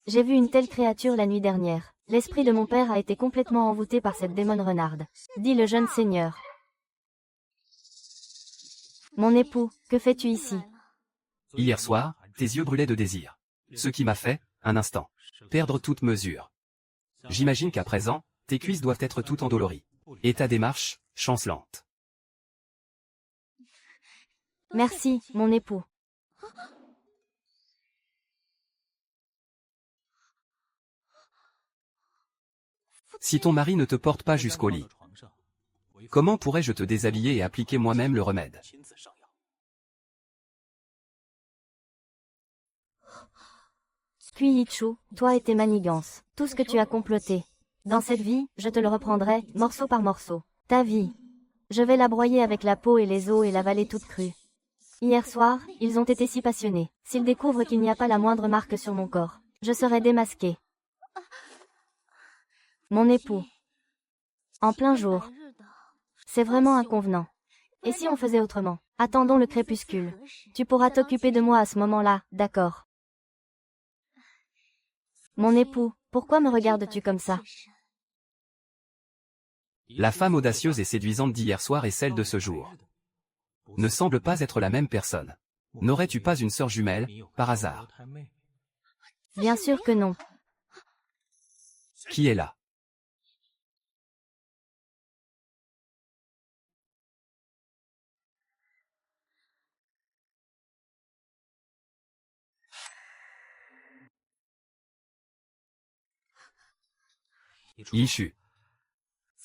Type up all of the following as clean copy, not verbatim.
J'ai vu une telle créature la nuit dernière. L'esprit de mon père a été complètement envoûté par cette démone renarde. Dit le jeune seigneur. Mon époux, que fais-tu ici? Hier soir, tes yeux brûlaient de désir. Ce qui m'a fait, un instant, perdre toute mesure. J'imagine qu'à présent, tes cuisses doivent être tout endolories. Et ta démarche, chancelante. Merci, mon époux. Si ton mari ne te porte pas jusqu'au lit, comment pourrais-je te déshabiller et appliquer moi-même le remède? Qiyichu, toi et tes manigances, tout ce que tu as comploté. Dans cette vie, je te le reprendrai, morceau par morceau. Ta vie. Je vais la broyer avec la peau et les os et l'avaler toute crue. Hier soir, ils ont été si passionnés. S'ils découvrent qu'il n'y a pas la moindre marque sur mon corps, je serai démasqué. Mon époux. En plein jour. C'est vraiment inconvenant. Et si on faisait autrement? Attendons le crépuscule. Tu pourras t'occuper de moi à ce moment-là, d'accord? Mon époux, pourquoi me regardes-tu comme ça? La femme audacieuse et séduisante d'hier soir et celle de ce jour ne semble pas être la même personne. N'aurais-tu pas une sœur jumelle, par hasard? Bien sûr que non. Qui est là? Yishu.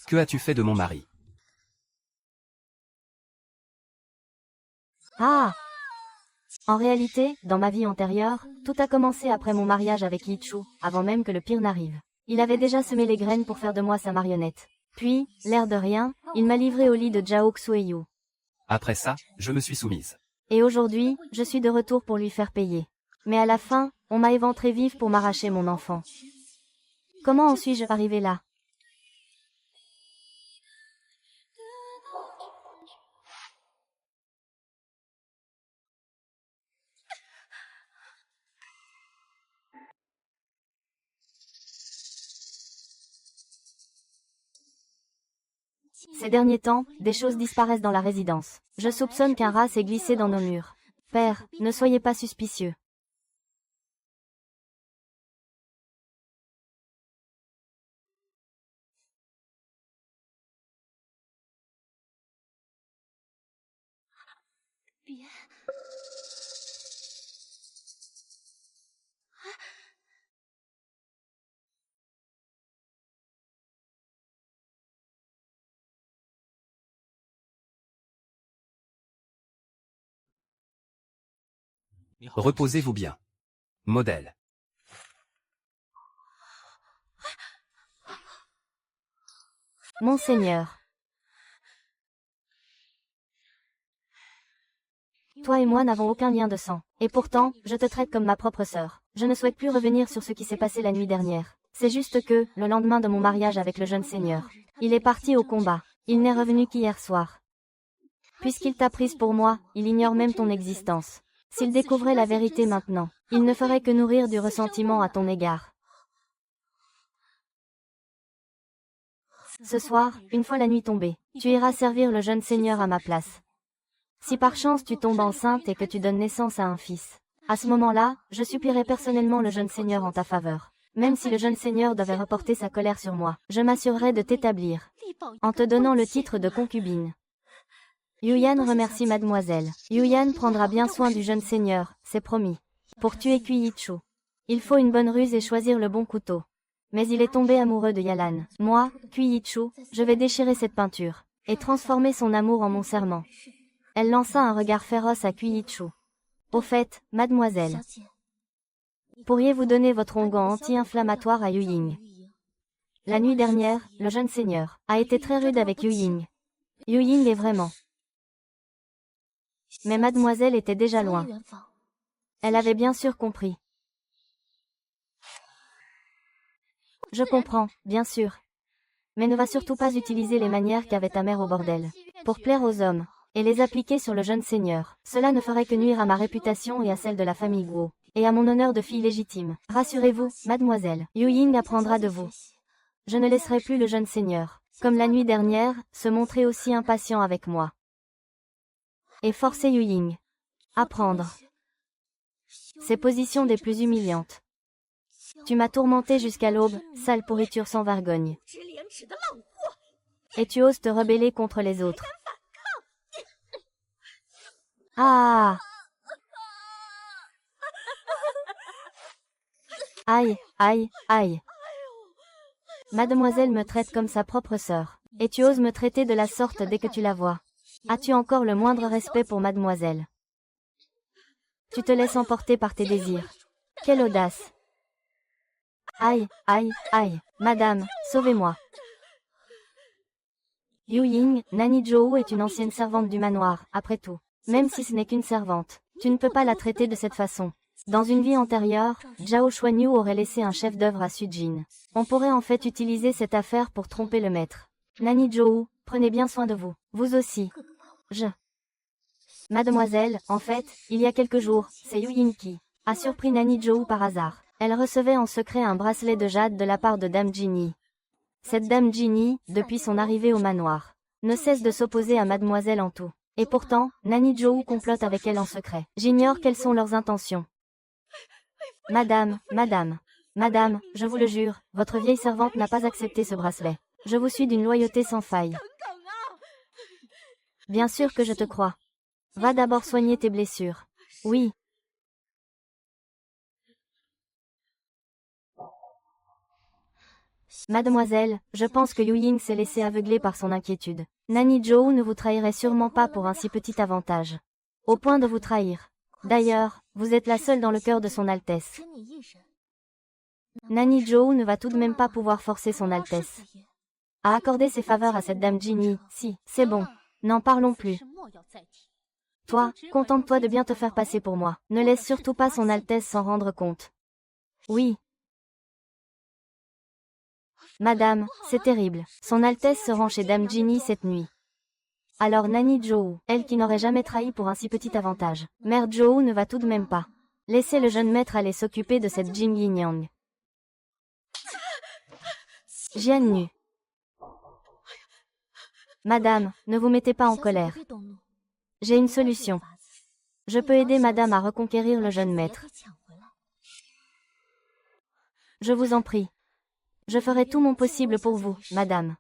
Que as-tu fait de mon mari? Ah! En réalité, dans ma vie antérieure, tout a commencé après mon mariage avec Yichu, avant même que le pire n'arrive. Il avait déjà semé les graines pour faire de moi sa marionnette. Puis, l'air de rien, il m'a livré au lit de Zhao Xueyu. Après ça, je me suis soumise. Et aujourd'hui, je suis de retour pour lui faire payer. Mais à la fin, on m'a éventrée vive pour m'arracher mon enfant. Comment en suis-je arrivé là? Ces derniers temps, des choses disparaissent dans la résidence. Je soupçonne qu'un rat s'est glissé dans nos murs. Père, ne soyez pas suspicieux. Reposez-vous bien. Modèle. Monseigneur. Toi et moi n'avons aucun lien de sang. Et pourtant, je te traite comme ma propre sœur. Je ne souhaite plus revenir sur ce qui s'est passé la nuit dernière. C'est juste que, le lendemain de mon mariage avec le jeune seigneur, il est parti au combat. Il n'est revenu qu'hier soir. Puisqu'il t'a prise pour moi, il ignore même ton existence. S'il découvrait la vérité maintenant, il ne ferait que nourrir du ressentiment à ton égard. Ce soir, une fois la nuit tombée, tu iras servir le jeune seigneur à ma place. Si par chance tu tombes enceinte et que tu donnes naissance à un fils, à ce moment-là, je supplierai personnellement le jeune seigneur en ta faveur. Même si le jeune seigneur devait reporter sa colère sur moi, je m'assurerai de t'établir, en te donnant le titre de concubine. Yuyan remercie mademoiselle. Yuyan prendra bien soin du jeune seigneur, c'est promis. Pour tuer Qiyichu, il faut une bonne ruse et choisir le bon couteau. Mais il est tombé amoureux de Yalan. Moi, Qiyichu, je vais déchirer cette peinture, et transformer son amour en mon serment. Elle lança un regard féroce à Qiyichu. Au fait, mademoiselle, pourriez-vous donner votre onguent anti-inflammatoire à Yu Ying? La nuit dernière, le jeune seigneur a été très rude avec Yu Ying. Yu Ying est vraiment... Mais mademoiselle était déjà loin. Elle avait bien sûr compris. Je comprends, bien sûr. Mais ne va surtout pas utiliser les manières qu'avait ta mère au bordel, pour plaire aux hommes, et les appliquer sur le jeune seigneur. Cela ne ferait que nuire à ma réputation et à celle de la famille Guo. et à mon honneur de fille légitime. Rassurez-vous, mademoiselle, Yu Ying apprendra de vous. Je ne laisserai plus le jeune seigneur, comme la nuit dernière, se montrer aussi impatient avec moi. Et forcer Yu Ying à prendre ses positions des plus humiliantes. Tu m'as tourmenté jusqu'à l'aube, sale pourriture sans vergogne. Et tu oses te rebeller contre les autres. Ah! Aïe, aïe, aïe. Mademoiselle me traite comme sa propre sœur. Et tu oses me traiter de la sorte dès que tu la vois. As-tu encore le moindre respect pour mademoiselle? Tu te laisses emporter par tes désirs. Quelle audace! Aïe, aïe, aïe. Madame, sauvez-moi. Yu Ying, Nanny Zhou est une ancienne servante du manoir, après tout. Même si ce n'est qu'une servante, tu ne peux pas la traiter de cette façon. Dans une vie antérieure, Zhao Xuanyu aurait laissé un chef-d'œuvre à Sujin. On pourrait en fait utiliser cette affaire pour tromper le maître. Nanny Zhou, prenez bien soin de vous. Vous aussi. Mademoiselle, en fait, il y a quelques jours, c'est Yu Ying qui a surpris Nanny Zhou par hasard. Elle recevait en secret un bracelet de jade de la part de Dame Jinny. Cette Dame Jinny, depuis son arrivée au manoir, ne cesse de s'opposer à mademoiselle en tout. Et pourtant, Nanny Zhou complote avec elle en secret. J'ignore quelles sont leurs intentions. Madame, je vous le jure, votre vieille servante n'a pas accepté ce bracelet. Je vous suis d'une loyauté sans faille. Bien sûr que je te crois. Va d'abord soigner tes blessures. Oui. Mademoiselle, je pense que Yu Ying s'est laissé aveugler par son inquiétude. Nanny Zhou ne vous trahirait sûrement pas pour un si petit avantage. Au point de vous trahir. D'ailleurs, vous êtes la seule dans le cœur de son Altesse. Nanny Zhou ne va tout de même pas pouvoir forcer son Altesse à accorder ses faveurs à cette Dame Jinny. Si, c'est bon. N'en parlons plus. Toi, contente-toi de bien te faire passer pour moi. Ne laisse surtout pas son Altesse s'en rendre compte. Oui. Madame, c'est terrible. Son Altesse se rend chez Dame Jinny cette nuit. Alors Nanny Zhou, elle qui n'aurait jamais trahi pour un si petit avantage. Mère Zhou ne va tout de même pas laisser le jeune maître aller s'occuper de cette Jing Yinyang. Jian Nu. Madame, ne vous mettez pas en colère. J'ai une solution. Je peux aider madame à reconquérir le jeune maître. Je vous en prie. Je ferai tout mon possible pour vous, madame.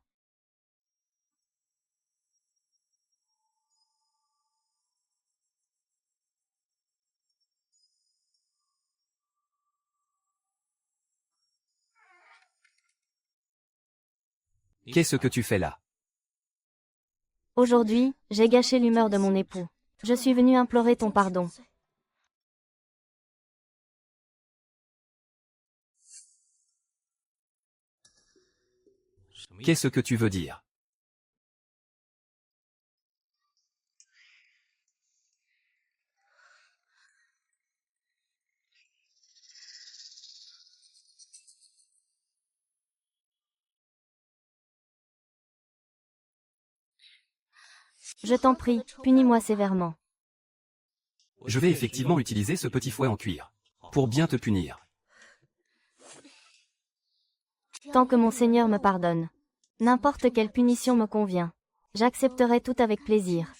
Qu'est-ce que tu fais là? Aujourd'hui, j'ai gâché l'humeur de mon époux. Je suis venue implorer ton pardon. Qu'est-ce que tu veux dire? Je t'en prie, punis-moi sévèrement. Je vais effectivement utiliser ce petit fouet en cuir. Pour bien te punir. Tant que mon Seigneur me pardonne. N'importe quelle punition me convient. J'accepterai tout avec plaisir.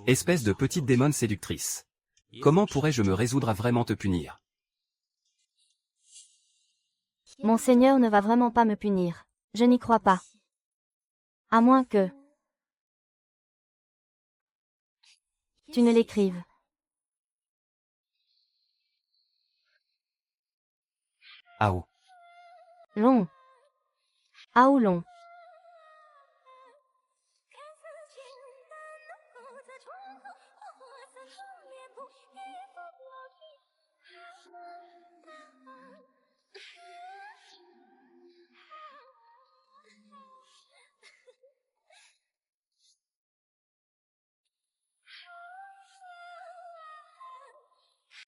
Espèce de petite démone séductrice. Comment pourrais-je me résoudre à vraiment te punir? Mon Seigneur ne va vraiment pas me punir. Je n'y crois pas. À moins que tu ne l'écrives. Ao. Long. Ao long.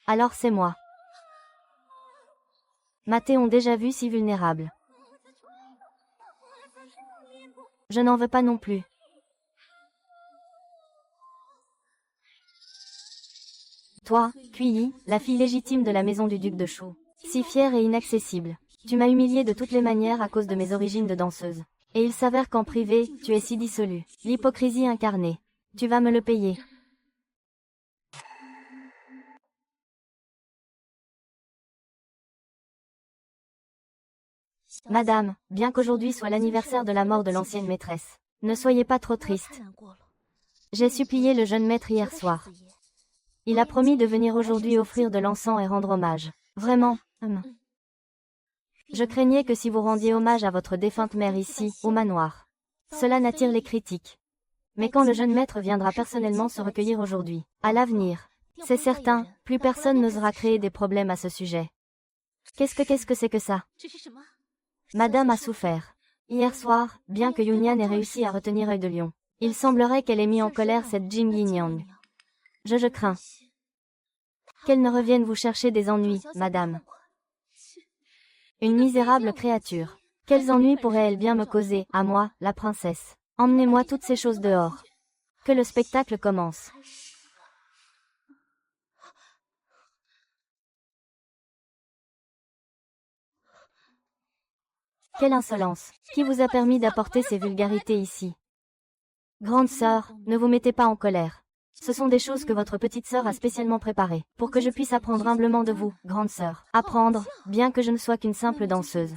Alors c'est moi. Maté ont déjà vu si vulnérable. Je n'en veux pas non plus. Toi, Kui, la fille légitime de la maison du duc de Shu. Si fière et inaccessible. Tu m'as humiliée de toutes les manières à cause de mes origines de danseuse. Et il s'avère qu'en privé, tu es si dissolue. L'hypocrisie incarnée. Tu vas me le payer. Madame, bien qu'aujourd'hui soit l'anniversaire de la mort de l'ancienne maîtresse, ne soyez pas trop triste. J'ai supplié le jeune maître hier soir. Il a promis de venir aujourd'hui offrir de l'encens et rendre hommage. Vraiment, Je craignais que si vous rendiez hommage à votre défunte mère ici, au manoir, cela n'attire les critiques. Mais quand le jeune maître viendra personnellement se recueillir aujourd'hui, à l'avenir, c'est certain, plus personne n'osera créer des problèmes à ce sujet. Qu'est-ce que c'est que ça? Madame a souffert. Hier soir, bien que Yunyan ait réussi à retenir Œil de Lion, il semblerait qu'elle ait mis en colère cette Jing Yin-yang. Je crains qu'elle ne revienne vous chercher des ennuis, madame. Une misérable créature. Quels ennuis pourrait-elle bien me causer, à moi, la princesse? Emmenez-moi toutes ces choses dehors. Que le spectacle commence. Quelle insolence! Qui vous a permis d'apporter ces vulgarités ici? Grande sœur, ne vous mettez pas en colère. Ce sont des choses que votre petite sœur a spécialement préparées, pour que je puisse apprendre humblement de vous, grande sœur. Apprendre, bien que je ne sois qu'une simple danseuse.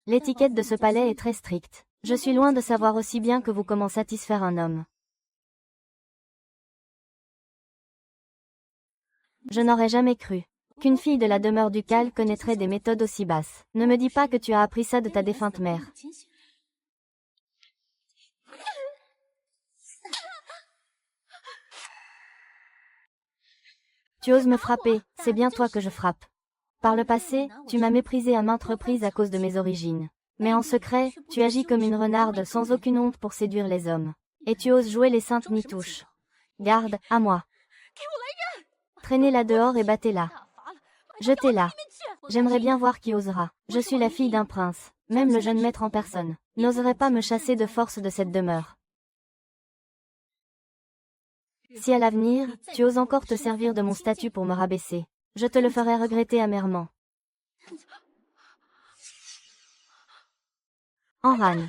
L'étiquette de ce palais est très stricte. Je suis loin de savoir aussi bien que vous comment satisfaire un homme. Je n'aurais jamais cru qu'une fille de la demeure ducale connaîtrait des méthodes aussi basses. Ne me dis pas que tu as appris ça de ta défunte mère. Tu oses me frapper, c'est bien toi que je frappe. Par le passé, tu m'as méprisé à maintes reprises à cause de mes origines. Mais en secret, tu agis comme une renarde sans aucune honte pour séduire les hommes. Et tu oses jouer les saintes nitouches. Garde, à moi. Traînez-la dehors et battez-la. Jetez-la. J'aimerais bien voir qui osera. Je suis la fille d'un prince. Même le jeune maître en personne n'oserait pas me chasser de force de cette demeure. Si à l'avenir, tu oses encore te servir de mon statut pour me rabaisser, je te le ferai regretter amèrement. Enran.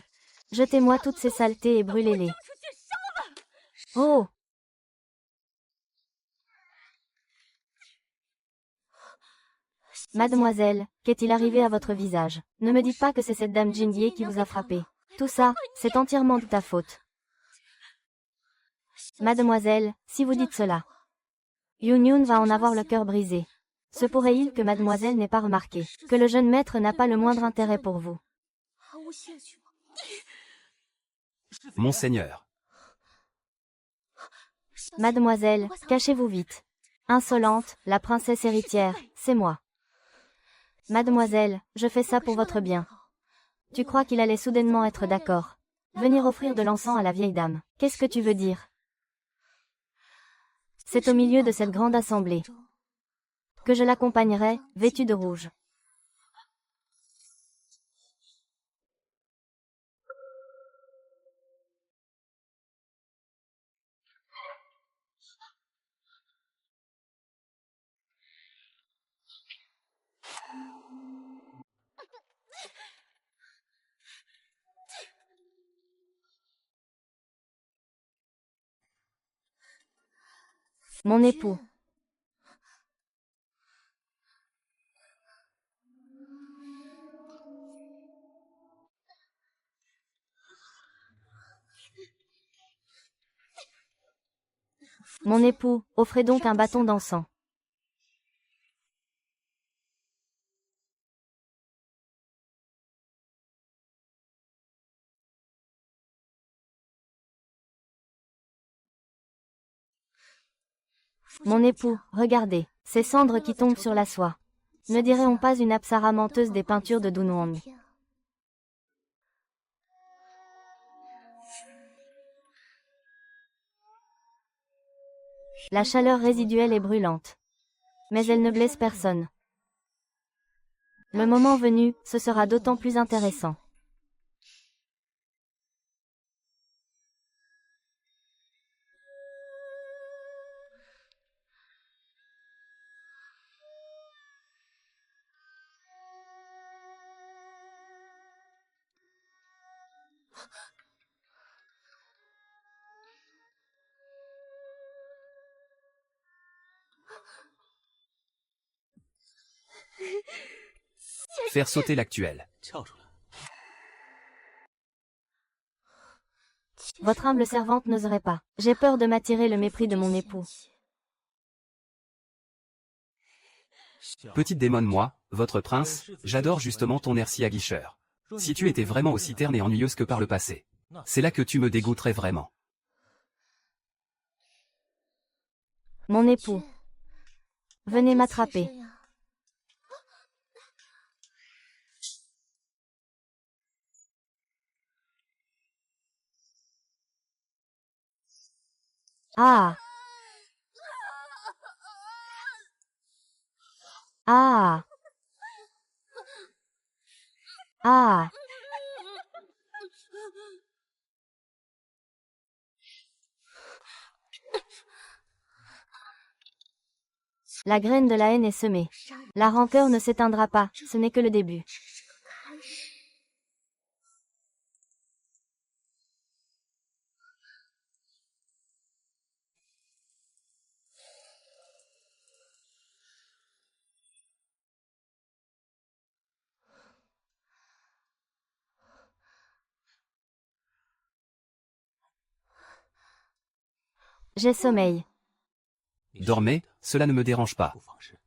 Jetez-moi toutes ces saletés et brûlez-les. Oh! Mademoiselle, qu'est-il arrivé à votre visage? Ne me dites pas que c'est cette dame Jindier qui vous a frappé. Tout ça, c'est entièrement de ta faute. Mademoiselle, si vous dites cela, Yun va en avoir le cœur brisé. Se pourrait-il que mademoiselle n'ait pas remarqué que le jeune maître n'a pas le moindre intérêt pour vous? Monseigneur. Mademoiselle, cachez-vous vite. Insolente, la princesse héritière, c'est moi. Mademoiselle, je fais ça pour votre bien. Tu crois qu'il allait soudainement être d'accord? Venir offrir de l'encens à la vieille dame. Qu'est-ce que tu veux dire? C'est au milieu de cette grande assemblée que je l'accompagnerai, vêtue de rouge. Mon époux. Mon époux, offrez donc un bâton d'encens. Mon époux, regardez, ces cendres qui tombent sur la soie. Ne dirait-on pas une apsara menteuse des peintures de Dunhuang? La chaleur résiduelle est brûlante. Mais elle ne blesse personne. Le moment venu, ce sera d'autant plus intéressant. Faire sauter l'actuel. 跳出来。 Votre humble servante n'oserait pas. J'ai peur de m'attirer le mépris de mon époux. Petite démon moi, votre prince, j'adore justement ton air si aguicheur. Si tu étais vraiment aussi terne et ennuyeuse que par le passé, c'est là que tu me dégoûterais vraiment. Mon époux. Venez m'attraper. Ah. Ah. Ah. La graine de la haine est semée. La rancœur ne s'éteindra pas, ce n'est que le début. J'ai sommeil. Dormez, cela ne me dérange pas. 不妨事。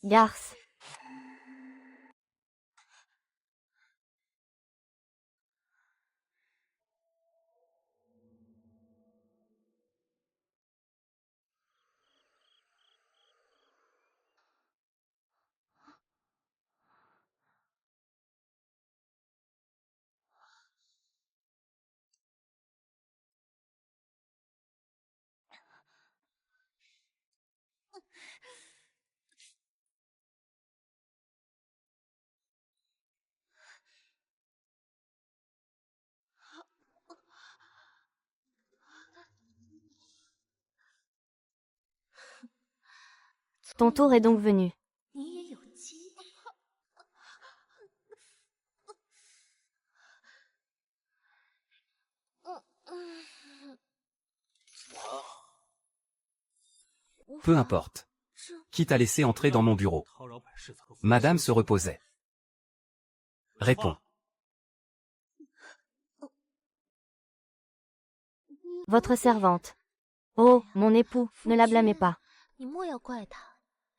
Garce. Ton tour est donc venu. 你也有期待。 Peu importe. Qui t'a laissé entrer dans mon bureau? 陶老板是否 Madame se reposait. Réponds. Votre servante. Oh, mon époux, ne la blâmez pas. 你莫要怪他。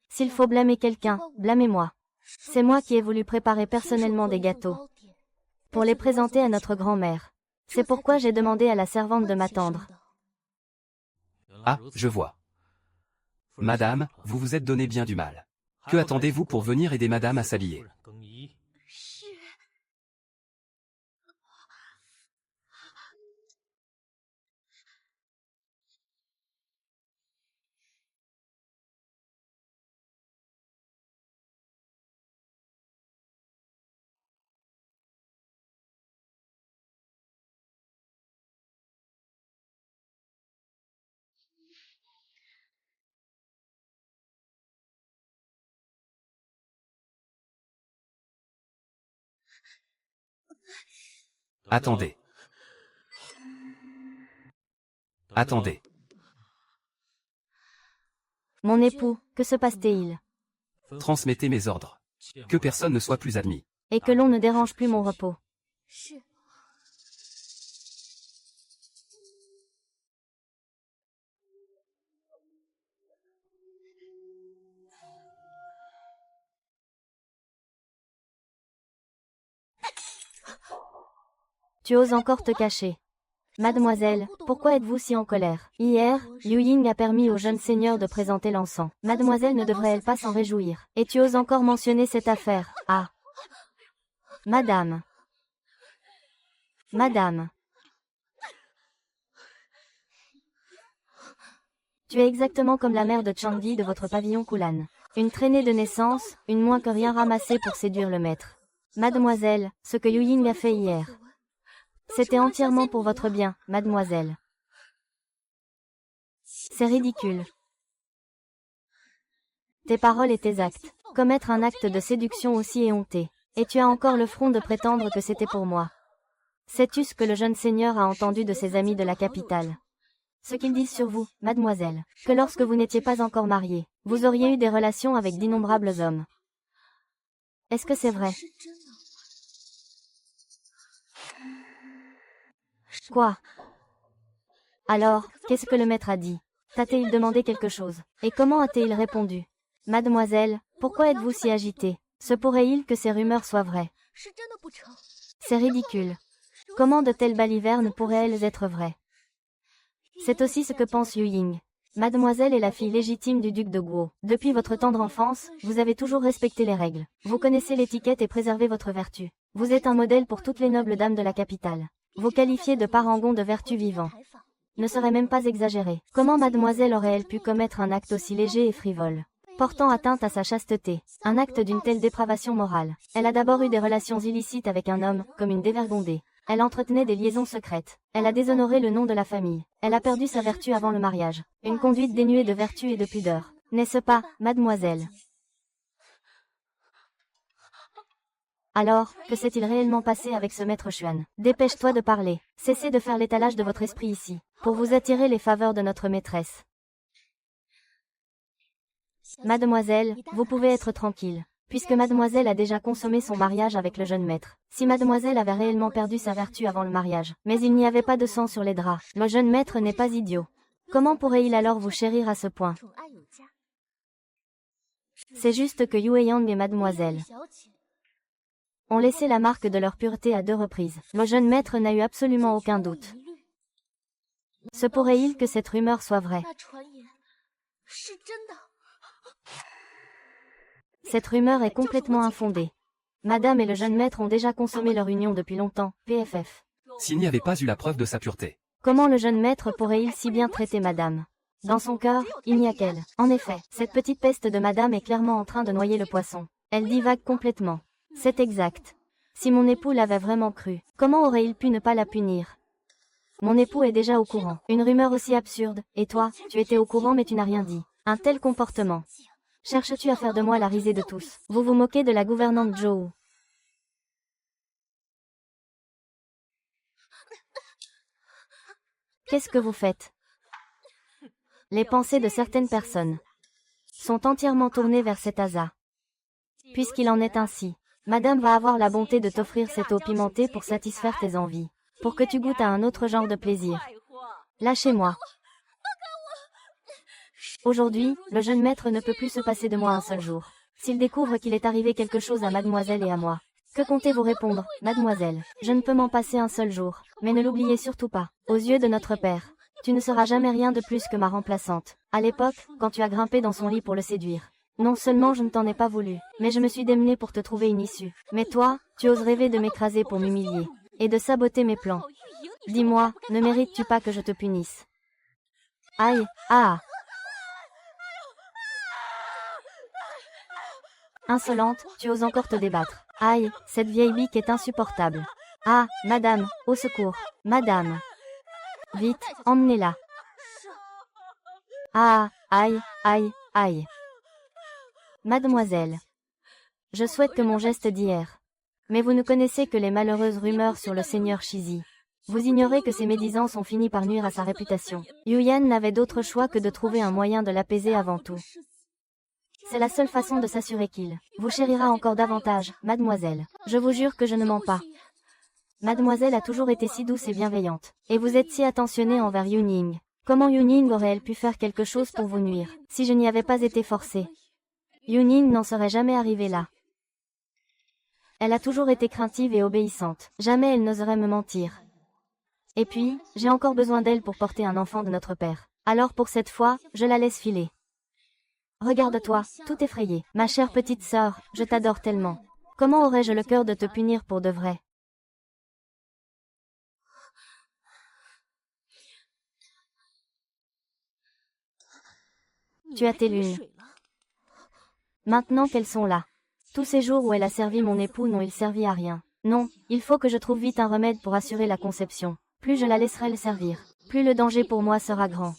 S'il faut blâmer quelqu'un, blâmez-moi. C'est moi qui ai voulu préparer personnellement des gâteaux pour les présenter à notre grand-mère. C'est pourquoi j'ai demandé à la servante de m'attendre. Ah, je vois. Madame, vous vous êtes donné bien du mal. Que attendez-vous pour venir aider madame à s'habiller? 更衣。 是。 Attendez. Attendez. Mon époux, que se passe-t-il? Transmettez mes ordres. Que personne ne soit plus admis. Et que l'on ne dérange plus mon repos. 是。 Tu oses encore te cacher. Mademoiselle, pourquoi êtes-vous si en colère? Hier, Liu Ying a permis au jeune seigneur de présenter l'encens. Mademoiselle ne devrait-elle pas s'en réjouir? Et tu oses encore mentionner cette affaire? Ah. Madame. Madame. Tu es exactement comme la mère de Changdi de votre pavillon Kulan. Une traînée de naissance, une moins que rien ramassée pour séduire le maître. Mademoiselle, ce que Yu Ying a fait hier. C'était entièrement pour votre bien, mademoiselle. C'est ridicule. Tes paroles et tes actes. Commettre un acte de séduction aussi éhonté. Et tu as encore le front de prétendre que c'était pour moi. Sais-tu ce que le jeune seigneur a entendu de ses amis de la capitale? Ce qu'ils disent sur vous, mademoiselle, que lorsque vous n'étiez pas encore mariée, vous auriez eu des relations avec d'innombrables hommes. Est-ce que c'est vrai? Quoi? Alors, qu'est-ce que le maître a dit? T'a-t-il demandé quelque chose? Et comment a-t-il répondu? Mademoiselle, pourquoi êtes-vous si agitée? Se pourrait-il que ces rumeurs soient vraies? C'est ridicule. Comment de telles balivernes pourraient-elles être vraies? C'est aussi ce que pense Yu Ying. Mademoiselle est la fille légitime du duc de Guo. Depuis votre tendre enfance, vous avez toujours respecté les règles. Vous connaissez l'étiquette et préservé votre vertu. Vous êtes un modèle pour toutes les nobles dames de la capitale. Vous qualifiez de parangon de vertu vivant. Ne serait même pas exagéré. Comment mademoiselle aurait-elle pu commettre un acte aussi léger et frivole, portant atteinte à sa chasteté, un acte d'une telle dépravation morale? Elle a d'abord eu des relations illicites avec un homme, comme une dévergondée. Elle entretenait des liaisons secrètes. Elle a déshonoré le nom de la famille. Elle a perdu sa vertu avant le mariage. Une conduite dénuée de vertu et de pudeur. N'est-ce pas, mademoiselle? Alors, que s'est-il réellement passé avec ce maître Xuan? Dépêche-toi de parler. Cessez de faire l'étalage de votre esprit ici, pour vous attirer les faveurs de notre maîtresse. Mademoiselle, vous pouvez être tranquille, puisque mademoiselle a déjà consommé son mariage avec le jeune maître. Si mademoiselle avait réellement perdu sa vertu avant le mariage, mais il n'y avait pas de sang sur les draps, le jeune maître n'est pas idiot. Comment pourrait-il alors vous chérir à ce point? C'est juste que Yue Yang et mademoiselle ont laissé la marque de leur pureté à 2 reprises. Le jeune maître n'a eu absolument aucun doute. Se pourrait-il que cette rumeur soit vraie? Cette rumeur est complètement infondée. Madame et le jeune maître ont déjà consommé leur union depuis longtemps, PFF. S'il n'y avait pas eu la preuve de sa pureté. Comment le jeune maître pourrait-il si bien traiter madame? Dans son cœur, il n'y a qu'elle. En effet, cette petite peste de madame est clairement en train de noyer le poisson. Elle divague complètement. C'est exact. Si mon époux l'avait vraiment cru, comment aurait-il pu ne pas la punir? Mon époux est déjà au courant. Une rumeur aussi absurde. Et toi, tu étais au courant mais tu n'as rien dit. Un tel comportement. Cherches-tu à faire de moi la risée de tous? Vous vous moquez de la gouvernante Zhou. Qu'est-ce que vous faites? Les pensées de certaines personnes sont entièrement tournées vers cet Asa. Puisqu'il en est ainsi, madame va avoir la bonté de t'offrir cette eau pimentée pour satisfaire tes envies, pour que tu goûtes à un autre genre de plaisir. Lâchez-moi. Aujourd'hui, le jeune maître ne peut plus se passer de moi un seul jour. S'il découvre qu'il est arrivé quelque chose à mademoiselle et à moi, que comptez-vous répondre, mademoiselle? Je ne peux m'en passer un seul jour, mais ne l'oubliez surtout pas. Aux yeux de notre père, tu ne seras jamais rien de plus que ma remplaçante. À l'époque, quand tu as grimpé dans son lit pour le séduire, non seulement je ne t'en ai pas voulu, mais je me suis démenée pour te trouver une issue. Mais toi, tu oses rêver de m'écraser pour m'humilier, et de saboter mes plans. Dis-moi, ne mérites-tu pas que je te punisse? Aïe, ah! Insolente, tu oses encore te débattre. Aïe, cette vieille bique est insupportable. Ah, madame, au secours, madame. Vite, emmenez-la. Ah, aïe, aïe, aïe. Mademoiselle, je souhaite que mon geste d'hier. Mais vous ne connaissez que les malheureuses rumeurs sur le seigneur Shizi. Vous ignorez que ces médisances ont fini par nuire à sa réputation. Yuyan n'avait d'autre choix que de trouver un moyen de l'apaiser avant tout. C'est la seule façon de s'assurer qu'il vous chérira encore davantage, mademoiselle. Je vous jure que je ne mens pas. Mademoiselle a toujours été si douce et bienveillante. Et vous êtes si attentionnée envers Yuning. Comment Yuning aurait-elle pu faire quelque chose pour vous nuire, si je n'y avais pas été forcée? Yuning n'en serait jamais arrivée là. Elle a toujours été craintive et obéissante. Jamais elle n'oserait me mentir. Et puis, j'ai encore besoin d'elle pour porter un enfant de notre père. Alors pour cette fois, je la laisse filer. Regarde-toi, tout effrayée. Ma chère petite sœur, je t'adore tellement. Comment aurais-je le cœur de te punir pour de vrai? Tu as tes lunes. Maintenant qu'elles sont là. Tous ces jours où elle a servi mon époux n'ont-ils servi à rien. Non, il faut que je trouve vite un remède pour assurer la conception. Plus je la laisserai le servir, plus le danger pour moi sera grand.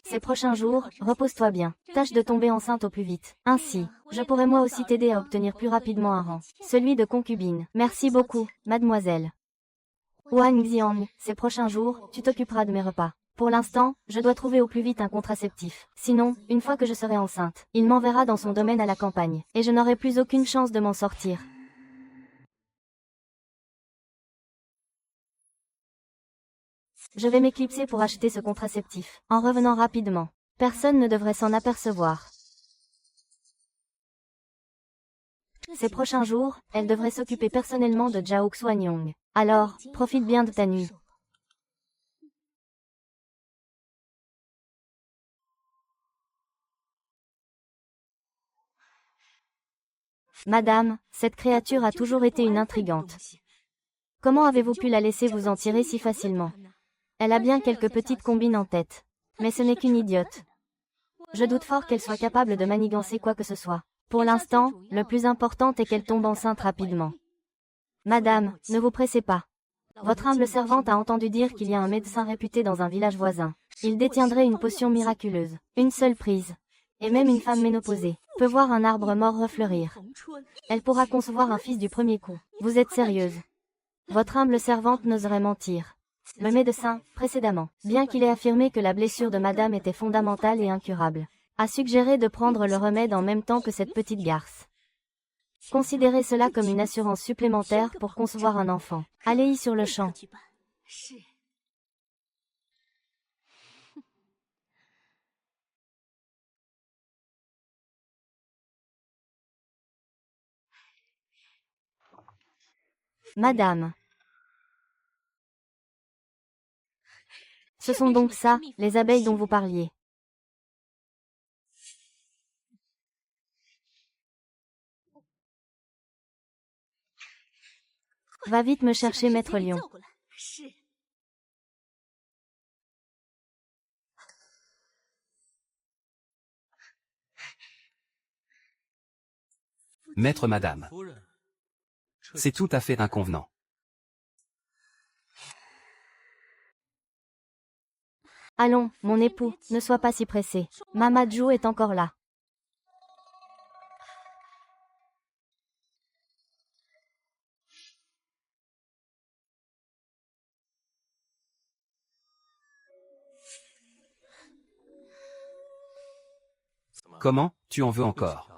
Ces prochains jours, repose-toi bien. Tâche de tomber enceinte au plus vite. Ainsi, je pourrai moi aussi t'aider à obtenir plus rapidement un rang. Celui de concubine. Merci beaucoup, mademoiselle. Wang Xiang, ces prochains jours, tu t'occuperas de mes repas. Pour l'instant, je dois trouver au plus vite un contraceptif. Sinon, une fois que je serai enceinte, il m'enverra dans son domaine à la campagne, et je n'aurai plus aucune chance de m'en sortir. Je vais m'éclipser pour acheter ce contraceptif, en revenant rapidement. Personne ne devrait s'en apercevoir. Ces prochains jours, elle devrait s'occuper personnellement de Zhao Xuanyong. Alors, profite bien de ta nuit. Madame, cette créature a toujours été une intrigante. Comment avez-vous pu la laisser vous en tirer si facilement? Elle a bien quelques petites combines en tête. Mais ce n'est qu'une idiote. Je doute fort qu'elle soit capable de manigancer quoi que ce soit. Pour l'instant, le plus important est qu'elle tombe enceinte rapidement. Madame, ne vous pressez pas. Votre humble servante a entendu dire qu'il y a un médecin réputé dans un village voisin. Il détiendrait une potion miraculeuse. Une seule prise. Et même une femme ménopausée peut voir un arbre mort refleurir. Elle pourra concevoir un fils du premier coup. Vous êtes sérieuse? Votre humble servante n'oserait mentir. Le médecin, précédemment, bien qu'il ait affirmé que la blessure de madame était fondamentale et incurable, a suggéré de prendre le remède en même temps que cette petite garce. Considérez cela comme une assurance supplémentaire pour concevoir un enfant. Allez-y sur le champ. Madame. Ce sont donc ça, les abeilles dont vous parliez. Va vite me chercher Maître Lion. Maître madame. C'est tout à fait inconvenant. Allons, mon époux, ne sois pas si pressé. Mama Zhu est encore là. Comment, tu en veux encore?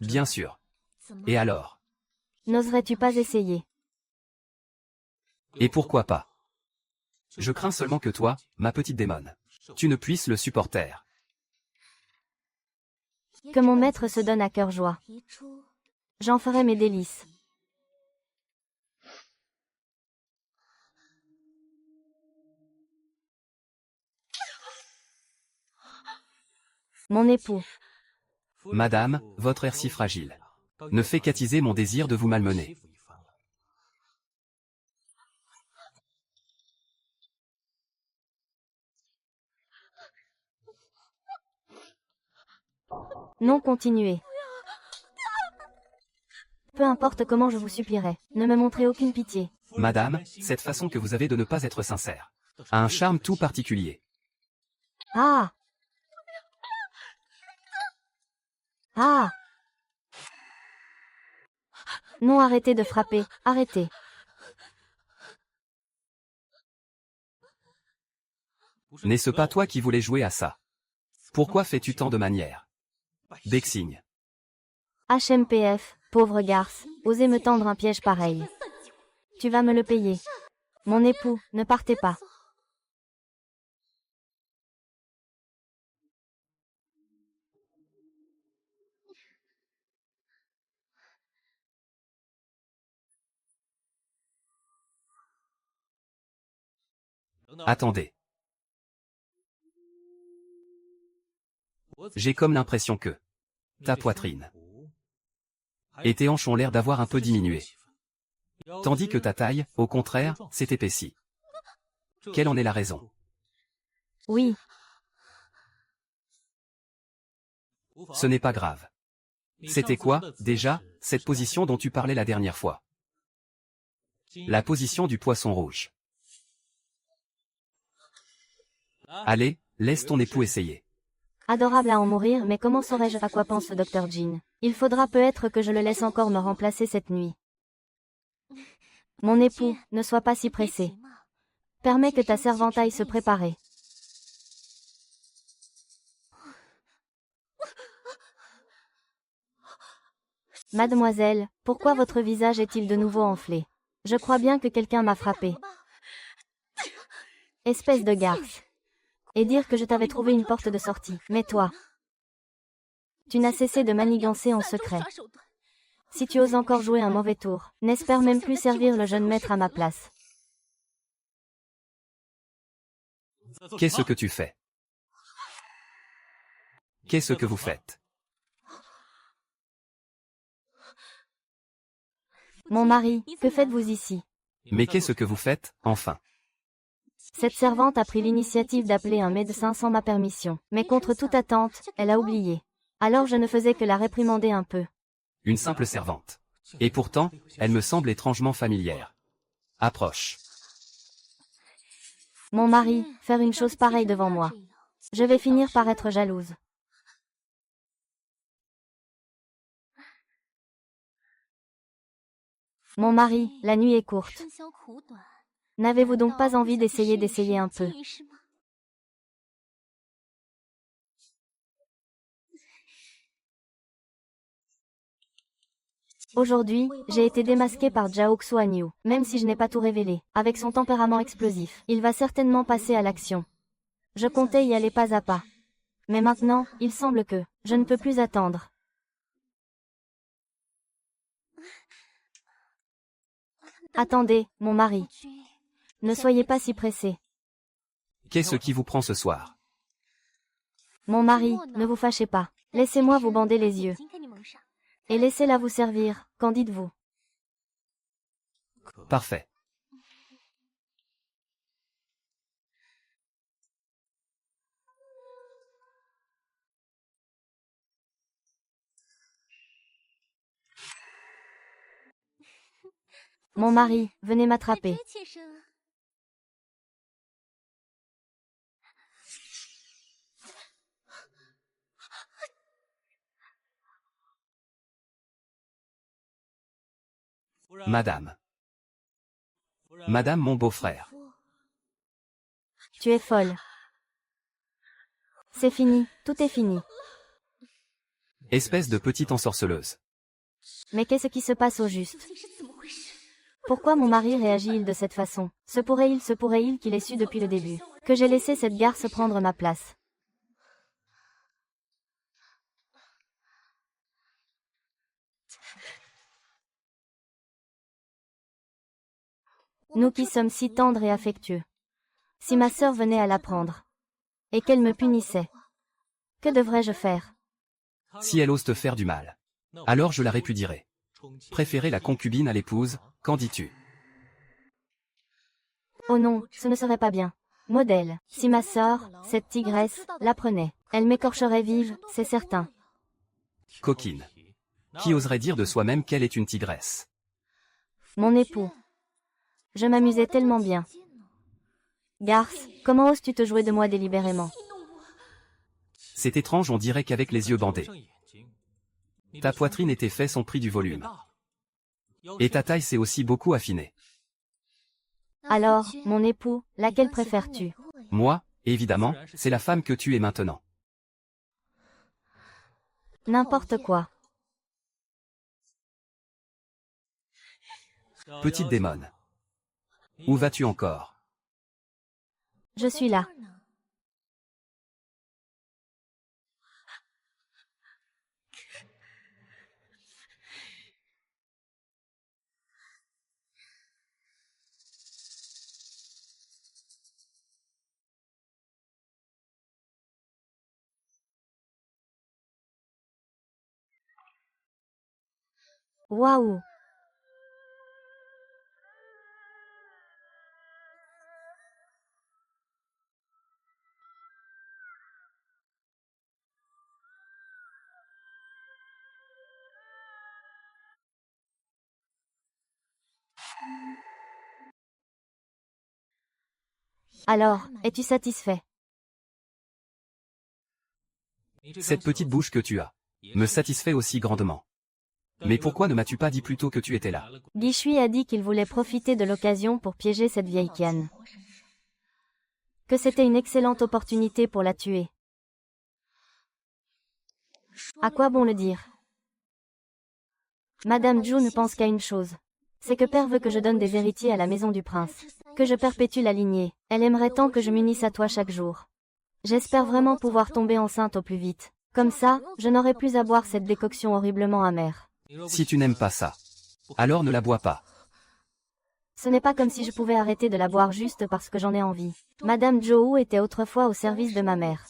Bien sûr. Et alors? N'oserais-tu pas essayer? Et pourquoi pas? Je crains seulement que toi, ma petite démone, tu ne puisses le supporter. Que mon maître se donne à cœur joie. J'en ferai mes délices. Mon époux. Madame, votre air si fragile ne fait qu'attiser mon désir de vous malmener. Non, continuez. Peu importe comment je vous supplierai, ne me montrez aucune pitié. Madame, cette façon que vous avez de ne pas être sincère a un charme tout particulier. Ah! Ah! Non, arrêtez de frapper, arrêtez. N'est-ce pas toi qui voulais jouer à ça? Pourquoi fais-tu tant de manières? Bexing. HMPF, pauvre garce, osez me tendre un piège pareil. Tu vas me le payer. Mon époux, ne partez pas. Attendez. J'ai comme l'impression que ta poitrine et tes hanches ont l'air d'avoir un peu diminué. Tandis que ta taille, au contraire, s'est épaissie. Quelle en est la raison? Oui. Ce n'est pas grave. C'était quoi, déjà, cette position dont tu parlais la dernière fois? La position du poisson rouge. Allez, laisse ton époux essayer. Adorable à en mourir, mais comment saurais-je à quoi pense le docteur Jean? Il faudra peut-être que je le laisse encore me remplacer cette nuit. Mon époux, ne sois pas si pressé. Permets que ta servante aille se préparer. Mademoiselle, pourquoi votre visage est-il de nouveau enflé? Je crois bien que quelqu'un m'a frappé. Espèce de garce. Et dire que je t'avais trouvé une porte de sortie. Mais toi, tu n'as cessé de manigancer en secret. Si tu oses encore jouer un mauvais tour, n'espère même plus servir le jeune maître à ma place. Qu'est-ce que tu fais? Qu'est-ce que vous faites? Mon mari, que faites-vous ici? Mais qu'est-ce que vous faites, enfin? Cette servante a pris l'initiative d'appeler un médecin sans ma permission. Mais contre toute attente, elle a oublié. Alors je ne faisais que la réprimander un peu. Une simple servante. Et pourtant, elle me semble étrangement familière. Approche. Mon mari, faire une chose pareille devant moi. Je vais finir par être jalouse. Mon mari, la nuit est courte. N'avez-vous donc pas envie d'essayer un peu? Aujourd'hui, j'ai été démasquée par Zhao Xuanyu, même si je n'ai pas tout révélé. Avec son tempérament explosif, il va certainement passer à l'action. Je comptais y aller pas à pas. Mais maintenant, il semble que je ne peux plus attendre. Attendez, mon mari. Ne soyez pas si pressé. Qu'est-ce qui vous prend ce soir? Mon mari, ne vous fâchez pas. Laissez-moi vous bander les yeux. Et laissez-la vous servir, qu'en dites-vous? Parfait. Mon mari, venez m'attraper. Madame. Madame mon beau-frère. Tu es folle. C'est fini, tout est fini. Espèce de petite ensorceleuse. Mais qu'est-ce qui se passe au juste? Pourquoi mon mari réagit-il de cette façon? Se pourrait-il qu'il ait su depuis le début que j'ai laissé cette garce prendre ma place? Nous qui sommes si tendres et affectueux. Si ma sœur venait à l'apprendre, et qu'elle me punissait, que devrais-je faire? Si elle ose te faire du mal, alors je la répudierai. Préférer la concubine à l'épouse, qu'en dis-tu? Oh non, ce ne serait pas bien. Modèle, si ma sœur, cette tigresse, l'apprenait, elle m'écorcherait vive, c'est certain. Coquine. Qui oserait dire de soi-même qu'elle est une tigresse? Mon époux. Je m'amusais tellement bien. Garce, comment oses-tu te jouer de moi délibérément? C'est étrange, on dirait qu'avec les yeux bandés. Ta poitrine et tes fesses ont pris du volume. Et ta taille s'est aussi beaucoup affinée. Alors, mon époux, laquelle préfères-tu? Moi, évidemment, c'est la femme que tu es maintenant. N'importe quoi. Petite démone. Où vas-tu encore? Je suis là. Waouh! Alors, es-tu satisfait? Cette petite bouche que tu as me satisfait aussi grandement. Mais pourquoi ne m'as-tu pas dit plus tôt que tu étais là? Guishui a dit qu'il voulait profiter de l'occasion pour piéger cette vieille Qian. Que c'était une excellente opportunité pour la tuer. À quoi bon le dire? Madame Zhu ne pense qu'à une chose. C'est que père veut que je donne des héritiers à la maison du prince. Que je perpétue la lignée. Elle aimerait tant que je m'unisse à toi chaque jour. J'espère vraiment pouvoir tomber enceinte au plus vite. Comme ça, je n'aurai plus à boire cette décoction horriblement amère. Si tu n'aimes pas ça, alors ne la bois pas. Ce n'est pas comme si je pouvais arrêter de la boire juste parce que j'en ai envie. Madame Zhou était autrefois au service de ma mère.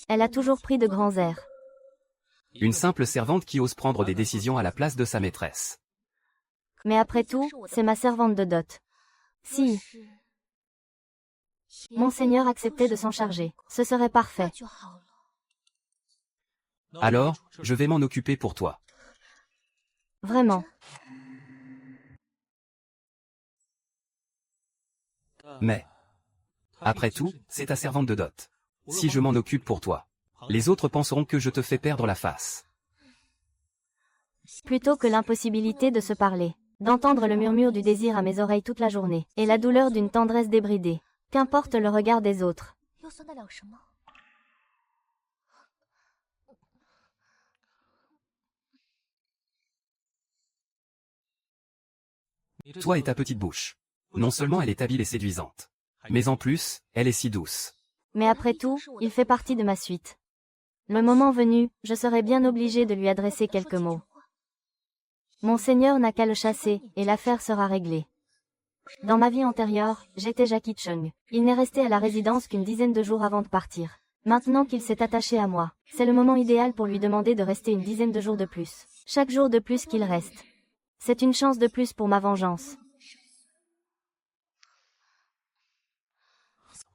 Elle a toujours pris de grands airs. Une simple servante qui ose prendre des décisions à la place de sa maîtresse. Mais après tout, c'est ma servante de dot. Si Monseigneur acceptait de s'en charger, ce serait parfait. Alors, je vais m'en occuper pour toi. Vraiment. Mais, après tout, c'est ta servante de dot. Si je m'en occupe pour toi, les autres penseront que je te fais perdre la face. Plutôt que l'impossibilité de se parler, d'entendre le murmure du désir à mes oreilles toute la journée, et la douleur d'une tendresse débridée. Qu'importe le regard des autres. Toi et ta petite bouche. Non seulement elle est habile et séduisante, mais en plus, elle est si douce. Mais après tout, il fait partie de ma suite. Le moment venu, je serai bien obligé de lui adresser quelques mots. Monseigneur n'a qu'à le chasser, et l'affaire sera réglée. Dans ma vie antérieure, j'étais Jackie Chung. Il n'est resté à la résidence qu'une dizaine de jours avant de partir. Maintenant qu'il s'est attaché à moi, c'est le moment idéal pour lui demander de rester une dizaine de jours de plus. Chaque jour de plus qu'il reste. C'est une chance de plus pour ma vengeance.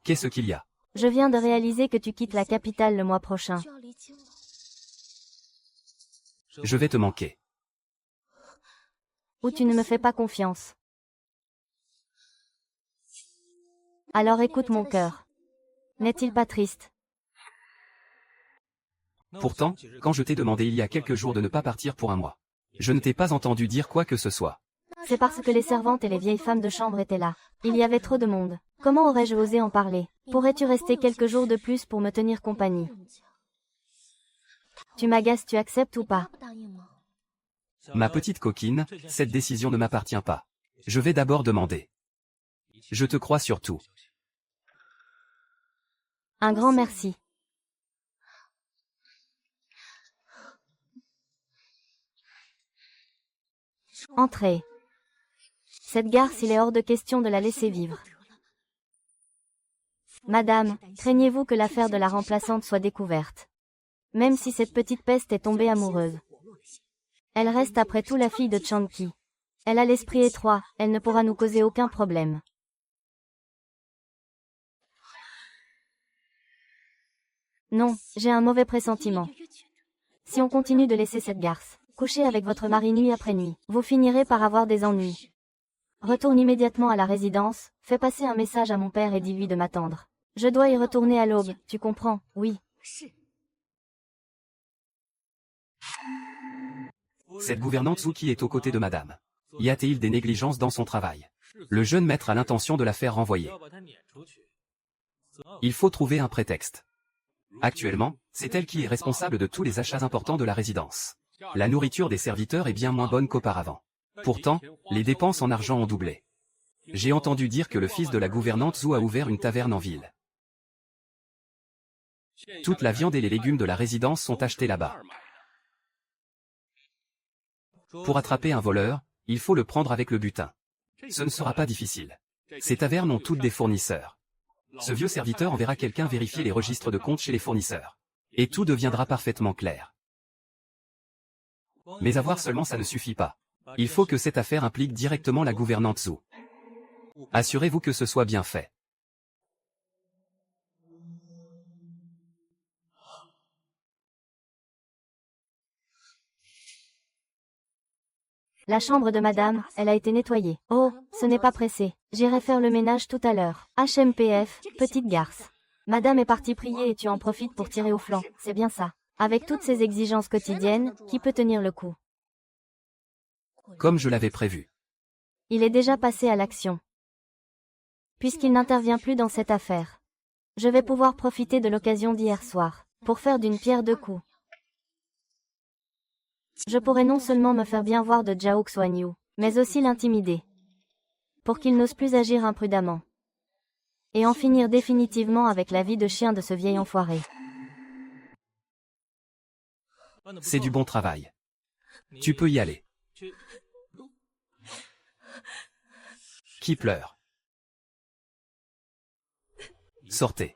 Qu'est-ce qu'il y a? Je viens de réaliser que tu quittes la capitale le mois prochain. Je vais te manquer. Ou tu ne me fais pas confiance. Alors écoute mon cœur. N'est-il pas triste? Pourtant, quand je t'ai demandé il y a quelques jours de ne pas partir pour un mois, je ne t'ai pas entendu dire quoi que ce soit. C'est parce que les servantes et les vieilles femmes de chambre étaient là. Il y avait trop de monde. Comment aurais-je osé en parler? Pourrais-tu rester quelques jours de plus pour me tenir compagnie? Tu m'agaces, tu acceptes ou pas? Ma petite coquine, cette décision ne m'appartient pas. Je vais d'abord demander. Je te crois surtout. Un grand merci. Entrez. Cette garce, il est hors de question de la laisser vivre. Madame, craignez-vous que l'affaire de la remplaçante soit découverte? Même si cette petite peste est tombée amoureuse. Elle reste après tout la fille de Chanqi. Elle a l'esprit étroit, elle ne pourra nous causer aucun problème. Non, j'ai un mauvais pressentiment. Si on continue de laisser cette garce coucher avec votre mari nuit après nuit, vous finirez par avoir des ennuis. Retourne immédiatement à la résidence, fais passer un message à mon père et dis-lui de m'attendre. Je dois y retourner à l'aube, tu comprends? Oui. Cette gouvernante Zuki est aux côtés de madame. Y a-t-il des négligences dans son travail? Le jeune maître a l'intention de la faire renvoyer. Il faut trouver un prétexte. Actuellement, c'est elle qui est responsable de tous les achats importants de la résidence. La nourriture des serviteurs est bien moins bonne qu'auparavant. Pourtant, les dépenses en argent ont doublé. J'ai entendu dire que le fils de la gouvernante Zhu a ouvert une taverne en ville. Toute la viande et les légumes de la résidence sont achetés là-bas. Pour attraper un voleur, il faut le prendre avec le butin. Ce ne sera pas difficile. Ces tavernes ont toutes des fournisseurs. Ce vieux serviteur enverra quelqu'un vérifier les registres de compte chez les fournisseurs. Et tout deviendra parfaitement clair. Mais avoir seulement ça ne suffit pas. Il faut que cette affaire implique directement la gouvernante Zhu. Assurez-vous que ce soit bien fait. La chambre de madame, elle a été nettoyée. Oh, ce n'est pas pressé. J'irai faire le ménage tout à l'heure. HMPF, petite garce. Madame est partie prier et tu en profites pour tirer au flanc, c'est bien ça. Avec toutes ces exigences quotidiennes, qui peut tenir le coup? Comme je l'avais prévu. Il est déjà passé à l'action. Puisqu'il n'intervient plus dans cette affaire. Je vais pouvoir profiter de l'occasion d'hier soir, pour faire d'une pierre deux coups. Je pourrais non seulement me faire bien voir de Zhao Xuanyu, mais aussi l'intimider. Pour qu'il n'ose plus agir imprudemment. Et en finir définitivement avec la vie de chien de ce vieil enfoiré. C'est du bon travail. Tu peux y aller. Qui pleure? Sortez.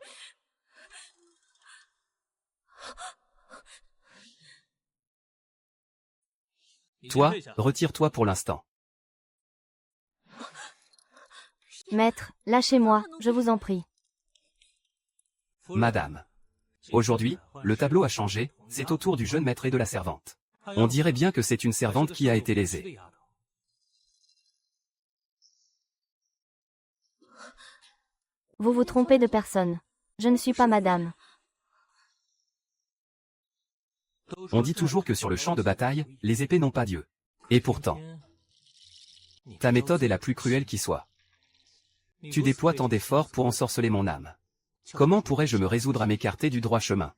Toi, retire-toi pour l'instant. Maître, lâchez-moi, je vous en prie. Madame. Aujourd'hui, le tableau a changé, c'est au tour du jeune maître et de la servante. On dirait bien que c'est une servante qui a été lésée. Vous vous trompez de personne. Je ne suis pas madame. On dit toujours que sur le champ de bataille, les épées n'ont pas Dieu. Et pourtant, ta méthode est la plus cruelle qui soit. Tu déploies tant d'efforts pour ensorceler mon âme. Comment pourrais-je me résoudre à m'écarter du droit chemin?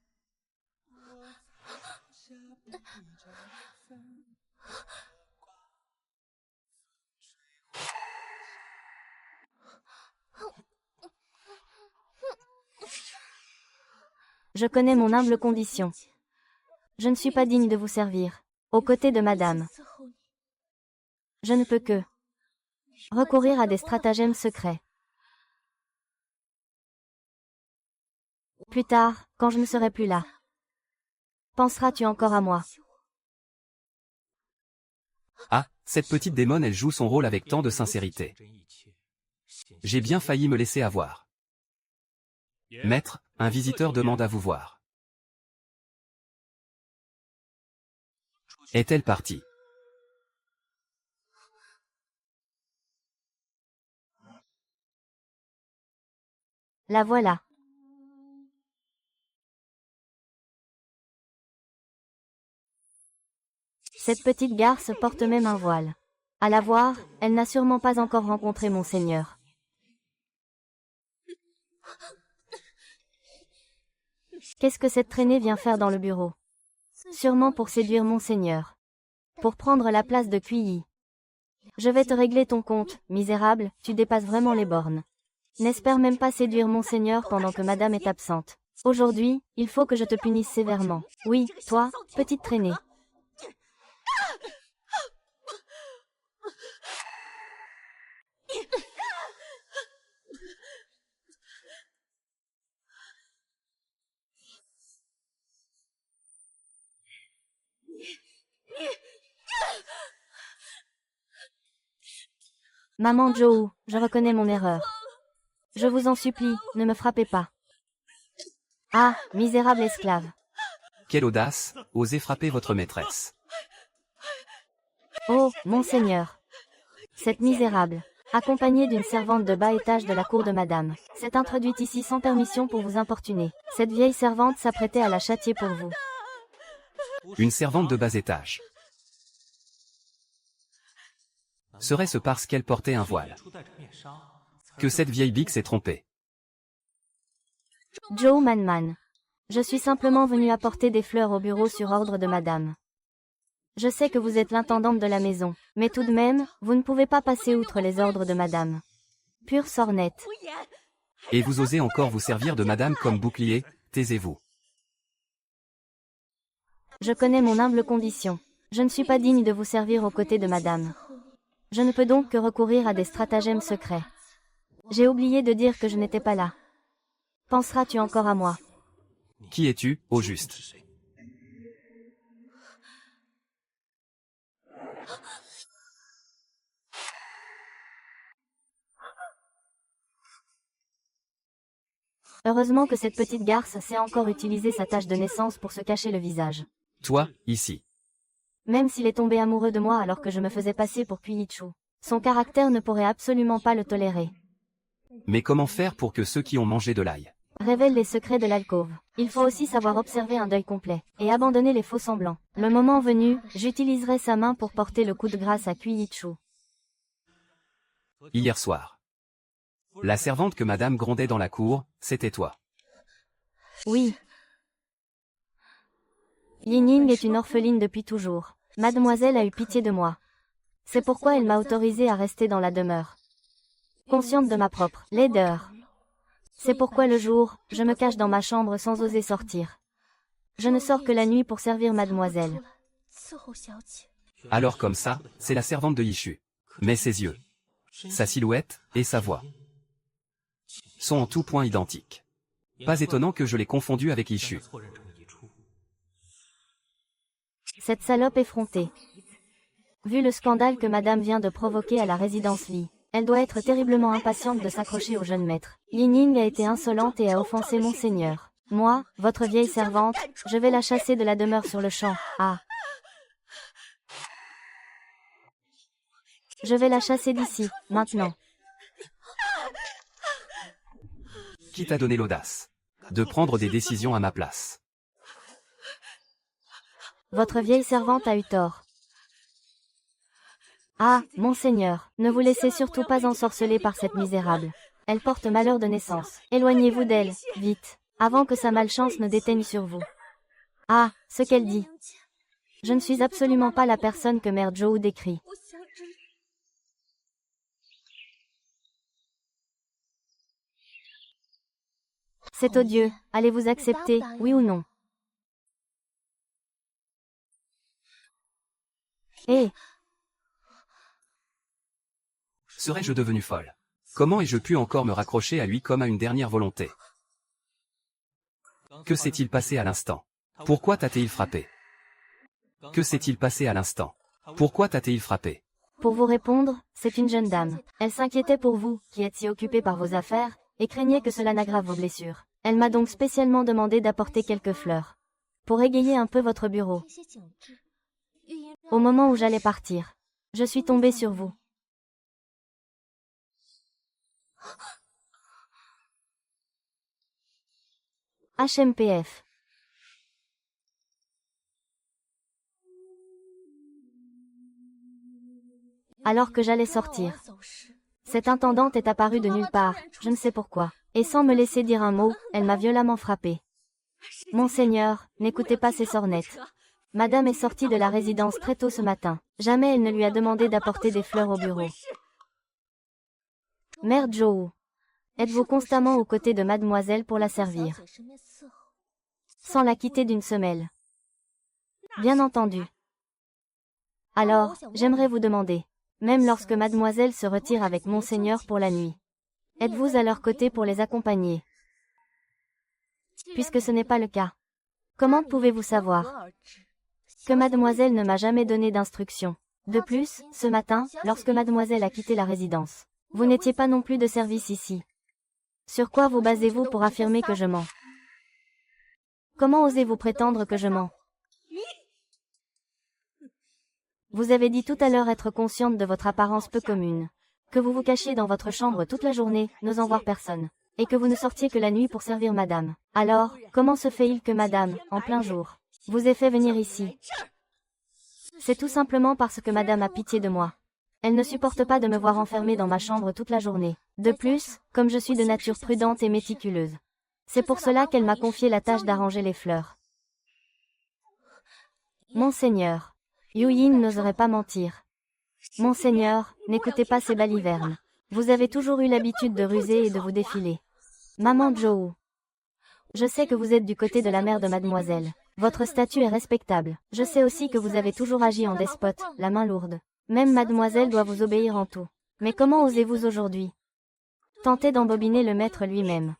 Je connais mon humble condition. Je ne suis pas digne de vous servir, aux côtés de madame. Je ne peux que recourir à des stratagèmes secrets. Plus tard, quand je ne serai plus là, penseras-tu encore à moi? Ah, cette petite démone, elle joue son rôle avec tant de sincérité. J'ai bien failli me laisser avoir. Maître, un visiteur demande à vous voir. Est-elle partie? La voilà. Cette petite garce porte même un voile. À la voir, elle n'a sûrement pas encore rencontré Monseigneur. Qu'est-ce que cette traînée vient faire dans le bureau? Sûrement pour séduire Monseigneur. Pour prendre la place de Kuyi. Je vais te régler ton compte, misérable, tu dépasses vraiment les bornes. N'espère même pas séduire Monseigneur pendant que madame est absente. Aujourd'hui, il faut que je te punisse sévèrement. Oui, toi, petite traînée. Maman Zhou, je reconnais mon erreur. Je vous en supplie, ne me frappez pas. Ah, misérable esclave. Quelle audace, osez frapper votre maîtresse. Oh, Monseigneur. Cette misérable, accompagnée d'une servante de bas étage de la cour de madame, s'est introduite ici sans permission pour vous importuner. Cette vieille servante s'apprêtait à la châtier pour vous. Une servante de bas étage. Serait-ce parce qu'elle portait un voile? Que cette vieille bique s'est trompée. Zhou Manman. Je suis simplement venu apporter des fleurs au bureau sur ordre de madame. Je sais que vous êtes l'intendante de la maison, mais tout de même, vous ne pouvez pas passer outre les ordres de madame. Pure sornette. Et vous osez encore vous servir de madame comme bouclier, taisez-vous. Je connais mon humble condition. Je ne suis pas digne de vous servir aux côtés de madame. Je ne peux donc que recourir à des stratagèmes secrets. J'ai oublié de dire que je n'étais pas là. Penseras-tu encore à moi? Qui es-tu, au juste? Heureusement que cette petite garce sait encore utiliser sa tache de naissance pour se cacher le visage. Toi, ici. Même s'il est tombé amoureux de moi alors que je me faisais passer pour Kuichu, son caractère ne pourrait absolument pas le tolérer. Mais comment faire pour que ceux qui ont mangé de l'ail Révèle les secrets de l'alcôve. Il faut aussi savoir observer un deuil complet, et abandonner les faux semblants. Le moment venu, j'utiliserai sa main pour porter le coup de grâce à Kuichu. Hier soir. La servante que madame grondait dans la cour, c'était toi. Oui. Yining est une orpheline depuis toujours. Mademoiselle a eu pitié de moi. C'est pourquoi elle m'a autorisé à rester dans la demeure. Consciente de ma propre laideur. C'est pourquoi le jour, je me cache dans ma chambre sans oser sortir. Je ne sors que la nuit pour servir mademoiselle. Alors comme ça, c'est la servante de Yishu. Mais ses yeux, sa silhouette et sa voix sont en tout point identiques. Pas étonnant que je l'ai confondu avec Yishu. Cette salope effrontée. Vu le scandale que madame vient de provoquer à la résidence Li, elle doit être terriblement impatiente de s'accrocher au jeune maître. Yining a été insolente et a offensé monseigneur. Moi, votre vieille servante, je vais la chasser de la demeure sur le champ. Ah. Je vais la chasser d'ici, maintenant. Qui t'a donné l'audace de prendre des décisions à ma place? Votre vieille servante a eu tort. Ah, monseigneur, ne vous laissez surtout pas ensorceler par cette misérable. Elle porte malheur de naissance. Éloignez-vous d'elle, vite, avant que sa malchance ne déteigne sur vous. Ah, ce qu'elle dit. Je ne suis absolument pas la personne que Mère Zhou décrit. C'est odieux, allez-vous accepter, oui ou non? Eh, Serais-je devenue folle? Comment ai-je pu encore me raccrocher à lui comme à une dernière volonté? Que s'est-il passé à l'instant? Pourquoi t'a-t-il frappé? Que s'est-il passé à l'instant? Pourquoi t'a-t-il frappé? pour vous répondre, c'est une jeune dame. Elle s'inquiétait pour vous, qui êtes si occupé par vos affaires, et craignait que cela n'aggrave vos blessures. Elle m'a donc spécialement demandé d'apporter quelques fleurs. Pour égayer un peu votre bureau. Au moment où j'allais partir, je suis tombée sur vous. HMPF. Alors que j'allais sortir, cette intendante est apparue de nulle part, je ne sais pourquoi. Et sans me laisser dire un mot, elle m'a violemment frappée. Monseigneur, n'écoutez pas ces sornettes. Madame est sortie de la résidence très tôt ce matin. Jamais elle ne lui a demandé d'apporter des fleurs au bureau. Mère Zhou, êtes-vous constamment aux côtés de mademoiselle pour la servir, sans la quitter d'une semelle? Bien entendu. Alors, j'aimerais vous demander, même lorsque mademoiselle se retire avec monseigneur pour la nuit, êtes-vous à leur côté pour les accompagner? Puisque ce n'est pas le cas, comment pouvez-vous savoir que mademoiselle ne m'a jamais donné d'instructions? De plus, ce matin, lorsque mademoiselle a quitté la résidence, vous n'étiez pas non plus de service ici. Sur quoi vous basez-vous pour affirmer que je mens? Comment osez-vous prétendre que je mens? Vous avez dit tout à l'heure être consciente de votre apparence peu commune, que vous vous cachiez dans votre chambre toute la journée, n'osant voir personne, et que vous ne sortiez que la nuit pour servir madame. Alors, comment se fait-il que madame, en plein jour, vous ait fait venir ici? C'est tout simplement parce que madame a pitié de moi. Elle ne supporte pas de me voir enfermée dans ma chambre toute la journée. De plus, comme je suis de nature prudente et méticuleuse, c'est pour cela qu'elle m'a confié la tâche d'arranger les fleurs. Monseigneur, Yu Yin n'oserait pas mentir. Monseigneur, n'écoutez pas ces balivernes. Vous avez toujours eu l'habitude de ruser et de vous défiler. Maman Zhou, je sais que vous êtes du côté de la mère de mademoiselle. Votre statut est respectable. Je sais aussi que vous avez toujours agi en despote, la main lourde. Même mademoiselle doit vous obéir en tout. Mais comment osez-vous aujourd'hui tenter d'embobiner le maître lui-même?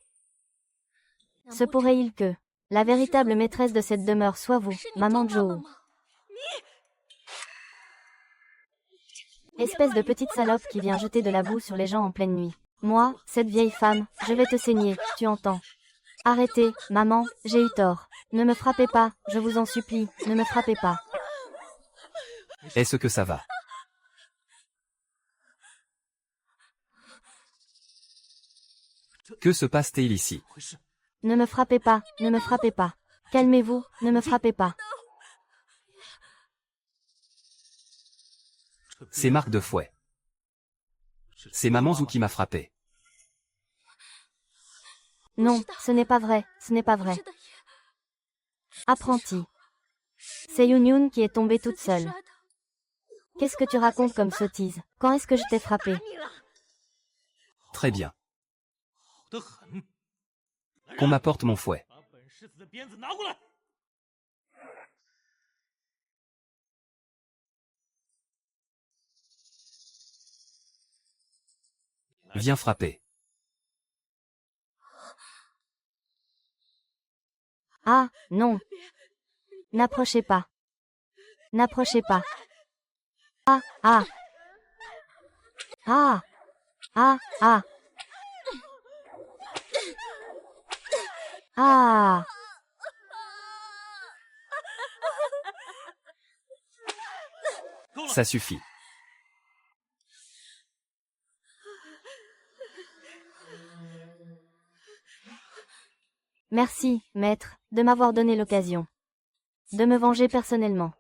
Se pourrait-il que la véritable maîtresse de cette demeure soit vous, maman Zhou? Espèce de petite salope qui vient jeter de la boue sur les gens en pleine nuit. Moi, cette vieille femme, je vais te saigner, tu entends? Arrêtez, maman, j'ai eu tort. Ne me frappez pas, je vous en supplie, ne me frappez pas. Est-ce que ça va? Que se passe-t-il ici? Ne me frappez pas, ne me frappez pas. Calmez-vous, ne me frappez pas. C'est marque de fouet. C'est maman Zhu qui m'a frappé. Non, ce n'est pas vrai, ce n'est pas vrai. Apprenti. C'est Yun Yun qui est tombée toute seule. Qu'est-ce que tu racontes comme sottise? Quand est-ce que je t'ai frappé? Très bien. Qu'on m'apporte mon fouet. Viens frapper. Ah, non. N'approchez pas. N'approchez pas. Ah, ah. Ah. Ah, ah. Ah. Ça suffit. Merci, maître, de m'avoir donné l'occasion de me venger personnellement.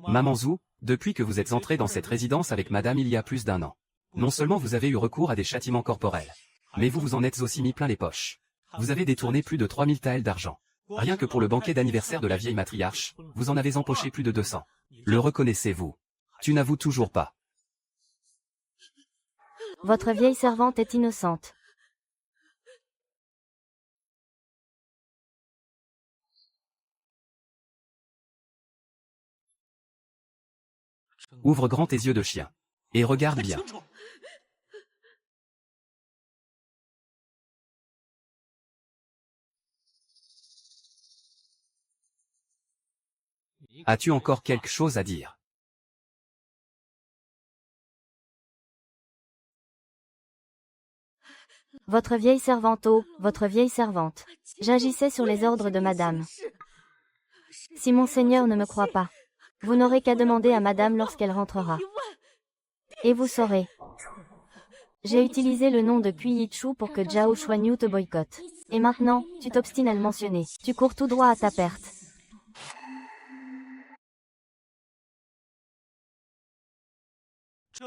Maman Zhu, depuis que vous êtes entrée dans cette résidence avec madame il y a plus d'1 an, non seulement vous avez eu recours à des châtiments corporels, mais vous vous en êtes aussi mis plein les poches. Vous avez détourné plus de 3000 taels d'argent. Rien que pour le banquet d'anniversaire de la vieille matriarche, vous en avez empoché plus de 200. Le reconnaissez-vous? Tu n'avoues toujours pas. Votre vieille servante est innocente. Ouvre grand tes yeux de chien. Et regarde bien. As-tu encore quelque chose à dire? Votre vieille servante, oh, votre vieille servante. J'agissais sur les ordres de madame. Si monseigneur ne me croit pas, vous n'aurez qu'à demander à madame lorsqu'elle rentrera. Et vous saurez. J'ai utilisé le nom de Kui Yichu pour que Zhao Xuanyu te boycotte. Et maintenant, tu t'obstines à le mentionner. Tu cours tout droit à ta perte.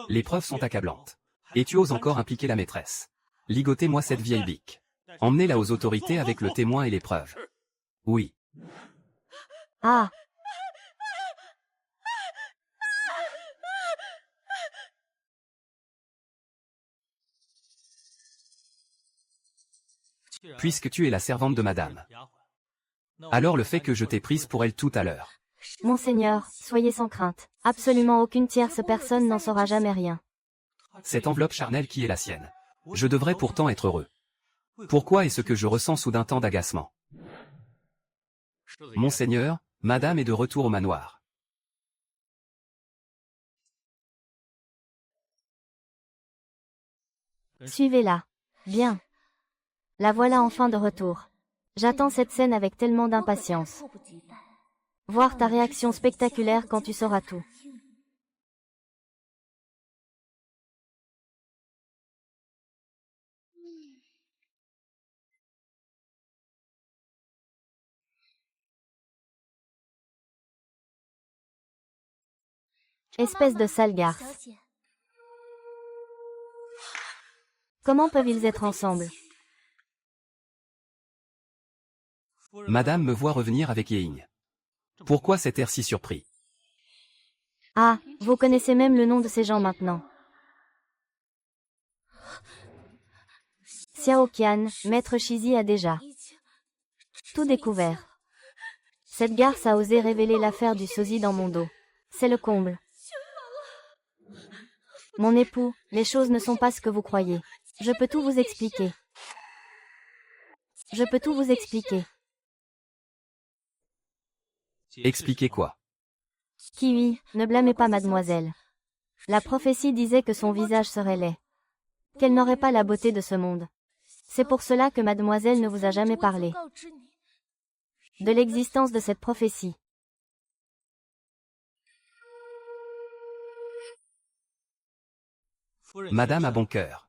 Les preuves sont accablantes. Et tu oses encore impliquer la maîtresse. Ligotez-moi cette vieille bique. Emmenez-la aux autorités avec le témoin et les preuves. Oui. Ah. Puisque tu es la servante de madame. Alors le fait que je t'ai prise pour elle tout à l'heure. Monseigneur, soyez sans crainte. Absolument aucune tierce personne n'en saura jamais rien. Cette enveloppe charnelle qui est la sienne. Je devrais pourtant être heureux. Pourquoi est-ce que je ressens soudain tant d'agacement? Monseigneur, madame est de retour au manoir. Suivez-la. Bien. La voilà enfin de retour. J'attends cette scène avec tellement d'impatience. Voir ta réaction spectaculaire quand tu sauras tout. Espèce de sale garce. Comment peuvent-ils être ensemble? Madame me voit revenir avec Ying. Pourquoi cet air si surpris? Ah, vous connaissez même le nom de ces gens maintenant. Xiao Qian, maître Shizi a déjà tout découvert. Cette garce a osé révéler l'affaire du sosie dans mon dos. C'est le comble. Mon époux, les choses ne sont pas ce que vous croyez. Je peux tout vous expliquer. Je peux tout vous expliquer. Expliquez quoi? Kiwi, ne blâmez pas mademoiselle. La prophétie disait que son visage serait laid. Qu'elle n'aurait pas la beauté de ce monde. C'est pour cela que mademoiselle ne vous a jamais parlé. de l'existence de cette prophétie. Madame a bon cœur.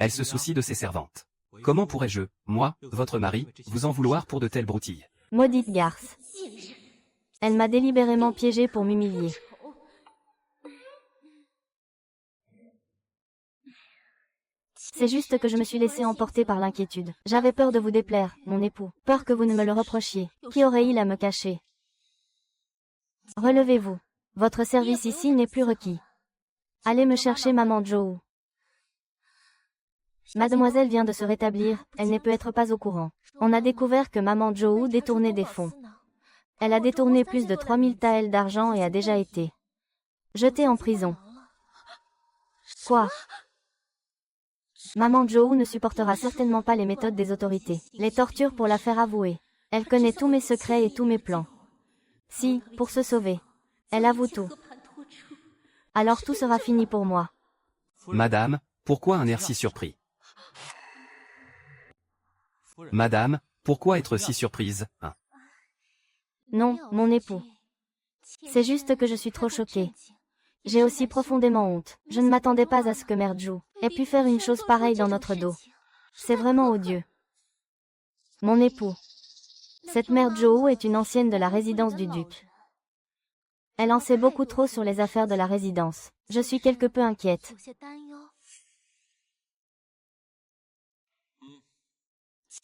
Elle se soucie de ses servantes. Comment pourrais-je, moi, votre mari, vous en vouloir pour de telles broutilles? Maudite garce. Elle m'a délibérément piégée pour m'humilier. C'est juste que je me suis laissée emporter par l'inquiétude. J'avais peur de vous déplaire, mon époux. Peur que vous ne me le reprochiez. Qui aurait-il à me cacher? Relevez-vous. Votre service ici n'est plus requis. Allez me chercher maman Joe. Mademoiselle vient de se rétablir, elle ne peut être pas au courant. On a découvert que maman Joe détournait des fonds. Elle a détourné plus de 3000 taels d'argent et a déjà été jetée en prison. Quoi? Maman Joe ne supportera certainement pas les méthodes des autorités, les tortures pour la faire avouer. Elle connaît tous mes secrets et tous mes plans. Si, pour se sauver, elle avoue tout, alors tout sera fini pour moi. Madame, pourquoi un air si surpris? Madame, pourquoi être si surprise, hein? Non, mon époux. C'est juste que je suis trop choquée. J'ai aussi profondément honte. Je ne m'attendais pas à ce que Mère Joe ait pu faire une chose pareille dans notre dos. C'est vraiment odieux. Mon époux. Cette Mère Joe est une ancienne de la résidence du duc. Elle en sait beaucoup trop sur les affaires de la résidence. Je suis quelque peu inquiète.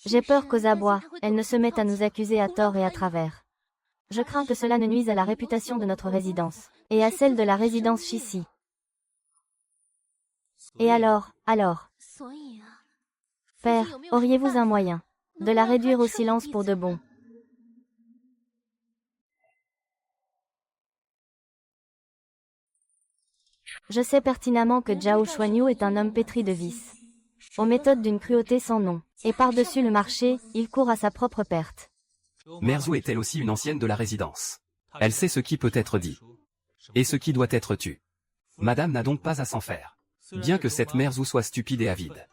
J'ai peur qu'aux abois, elle ne se mette à nous accuser à tort et à travers. Je crains que cela ne nuise à la réputation de notre résidence, et à celle de la résidence Shissi. Et alors, Père, auriez-vous un moyen de la réduire au silence pour de bon? Je sais pertinemment que Zhao Xuanyu est un homme pétri de vices, aux méthodes d'une cruauté sans nom, et par-dessus le marché, il court à sa propre perte. Mère Zhou est elle aussi une ancienne de la résidence. Elle sait ce qui peut être dit, et ce qui doit être tu. Madame n'a donc pas à s'en faire. Bien que cette Mère Zhou soit stupide et avide,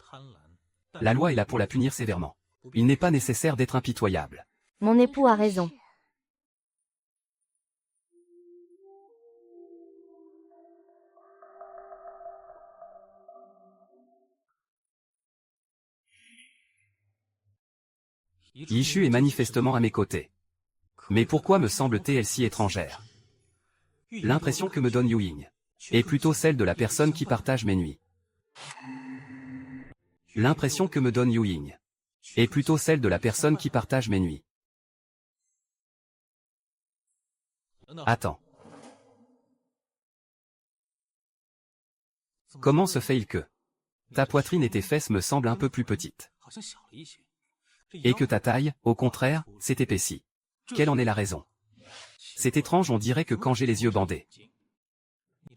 la loi est là pour la punir sévèrement. Il n'est pas nécessaire d'être impitoyable. Mon époux a raison. Yishu est manifestement à mes côtés. Mais pourquoi me semble-t-elle si étrangère? L'impression que me donne Yu Ying est plutôt celle de la personne qui partage mes nuits. L'impression que me donne Yu Ying est plutôt celle de la personne qui partage mes nuits. Attends. Comment se fait-il que ta poitrine et tes fesses me semblent un peu plus petites, et que ta taille, au contraire, s'est épaissie? Quelle en est la raison? C'est étrange, on dirait que quand j'ai les yeux bandés,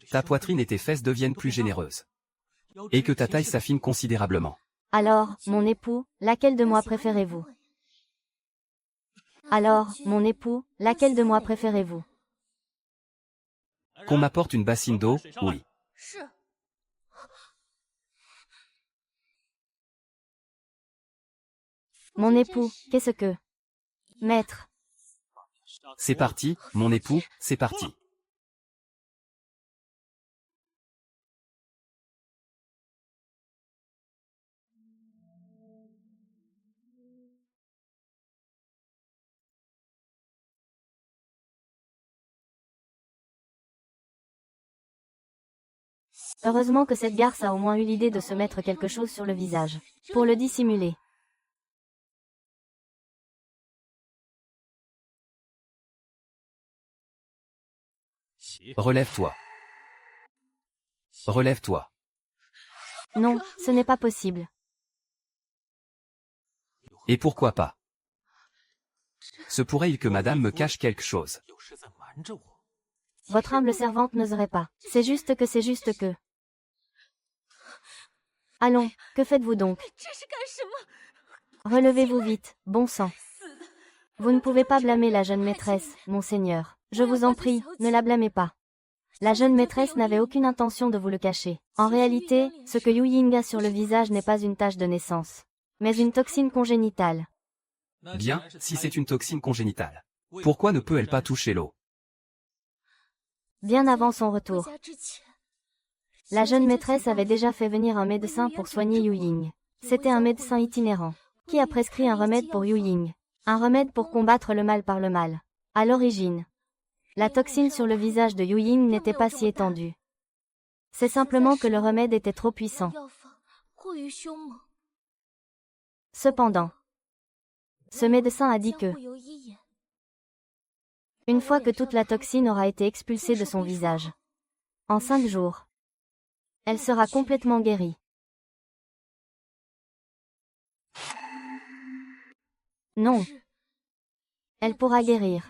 ta poitrine et tes fesses deviennent plus généreuses, et que ta taille s'affine considérablement. Alors, mon époux, laquelle de moi préférez-vous? Alors, mon époux, laquelle de moi préférez-vous? Qu'on m'apporte une bassine d'eau, oui. Mon époux, qu'est-ce que... Maître. C'est parti, mon époux, c'est parti. Heureusement que cette garce a au moins eu l'idée de se mettre quelque chose sur le visage, pour le dissimuler. Relève-toi. Relève-toi. Non, ce n'est pas possible. Et pourquoi pas? Se pourrait-il que madame me cache quelque chose? Votre humble servante n'oserait pas. C'est juste que... Allons, que faites-vous donc? Relevez-vous vite, bon sang. Vous ne pouvez pas blâmer la jeune maîtresse, monseigneur. Je vous en prie, ne la blâmez pas. La jeune maîtresse n'avait aucune intention de vous le cacher. En réalité, ce que Yu Ying a sur le visage n'est pas une tache de naissance, mais une toxine congénitale. Bien, si c'est une toxine congénitale. Pourquoi ne peut-elle pas toucher l'eau? Bien avant son retour, la jeune maîtresse avait déjà fait venir un médecin pour soigner Yu Ying. C'était un médecin itinérant, qui a prescrit un remède pour Yu Ying. Un remède pour combattre le mal par le mal. À l'origine, la toxine sur le visage de Yu Ying n'était pas si étendue. C'est simplement que le remède était trop puissant. Cependant, ce médecin a dit que, une fois que toute la toxine aura été expulsée de son visage, en 5 jours, elle sera complètement guérie. Non. Elle pourra guérir.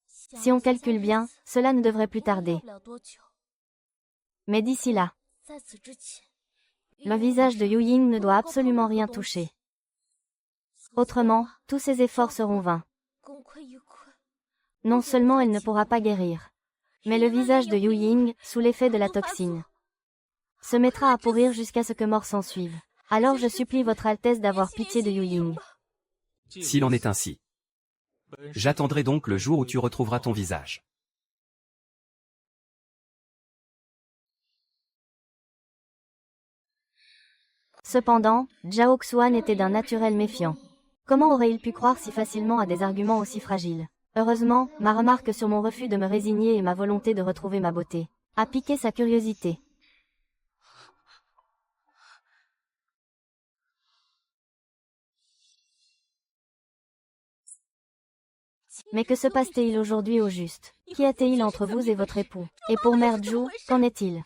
Si on calcule bien, cela ne devrait plus tarder. Mais d'ici là, le visage de Yu Ying ne doit absolument rien toucher. Autrement, tous ses efforts seront vains. Non seulement elle ne pourra pas guérir, mais le visage de Yu Ying, sous l'effet de la toxine, se mettra à pourrir jusqu'à ce que mort s'en suive. Alors je supplie votre Altesse d'avoir pitié de Yu Ying. S'il en est ainsi. J'attendrai donc le jour où tu retrouveras ton visage. Cependant, Zhao Xuan était d'un naturel méfiant. Comment aurait-il pu croire si facilement à des arguments aussi fragiles? Heureusement, ma remarque sur mon refus de me résigner et ma volonté de retrouver ma beauté a piqué sa curiosité. Mais que se passe-t-il aujourd'hui au juste? Qu'y a-t-il entre vous et votre époux? Et pour Mère Zhu, qu'en est-il?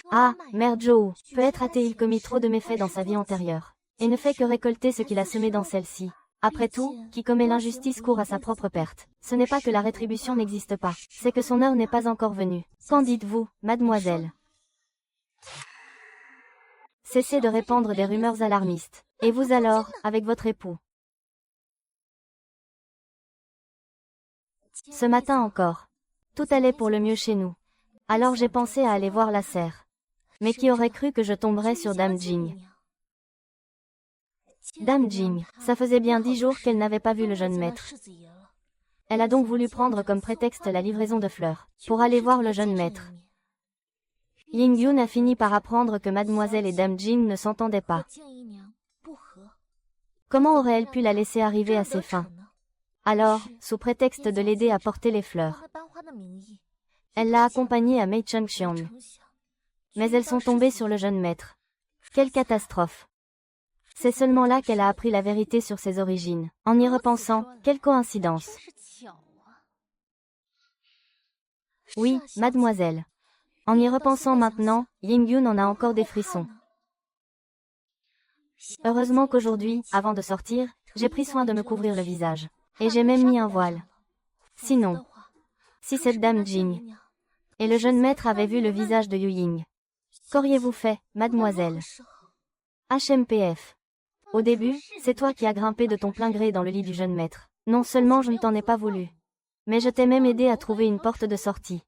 Ah, Mère Zhou, peut-être a-t-il commis trop de méfaits dans sa vie antérieure, et ne fait que récolter ce qu'il a semé dans celle-ci. Après tout, qui commet l'injustice court à sa propre perte. Ce n'est pas que la rétribution n'existe pas, c'est que son heure n'est pas encore venue. Qu'en dites-vous, mademoiselle? Cessez de répandre des rumeurs alarmistes. Et vous alors, avec votre époux? Ce matin encore, tout allait pour le mieux chez nous. Alors j'ai pensé à aller voir la serre. Mais qui aurait cru que je tomberais sur Dame Jing? Dame Jing, ça faisait bien 10 jours qu'elle n'avait pas vu le jeune maître. Elle a donc voulu prendre comme prétexte la livraison de fleurs, pour aller voir le jeune maître. Ying Yun a fini par apprendre que mademoiselle et Dame Jing ne s'entendaient pas. Comment aurait-elle pu la laisser arriver à ses fins? Alors, sous prétexte de l'aider à porter les fleurs, elle l'a accompagnée à Mei Chengxiang. Mais elles sont tombées sur le jeune maître. Quelle catastrophe! C'est seulement là qu'elle a appris la vérité sur ses origines. En y repensant, quelle coïncidence! Oui, mademoiselle. En y repensant maintenant, Ying Yun en a encore des frissons. Heureusement qu'aujourd'hui, avant de sortir, j'ai pris soin de me couvrir le visage. Et j'ai même mis un voile. Sinon, si cette dame Jing et le jeune maître avaient vu le visage de Yu Ying, qu'auriez-vous fait, mademoiselle? HMPF. Au début, c'est toi qui as grimpé de ton plein gré dans le lit du jeune maître. Non seulement je ne t'en ai pas voulu, mais je t'ai même aidé à trouver une porte de sortie.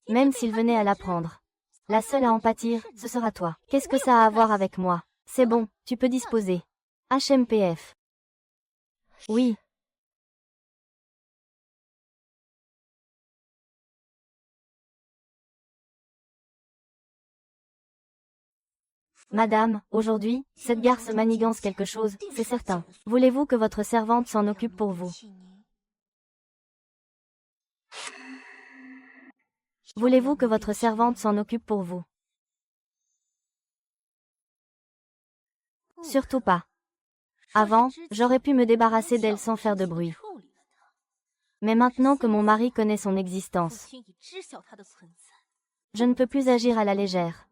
Même s'il venait à la prendre. La seule à en pâtir, ce sera toi. Qu'est-ce que ça a à voir avec moi? C'est bon, tu peux disposer. HMPF. Oui. Madame, aujourd'hui, cette garce manigance quelque chose, c'est certain. Voulez-vous que votre servante s'en occupe pour vous? Voulez-vous que votre servante s'en occupe pour vous? Surtout pas. Avant, j'aurais pu me débarrasser d'elle sans faire de bruit. Mais maintenant que mon mari connaît son existence, je ne peux plus agir à la légère.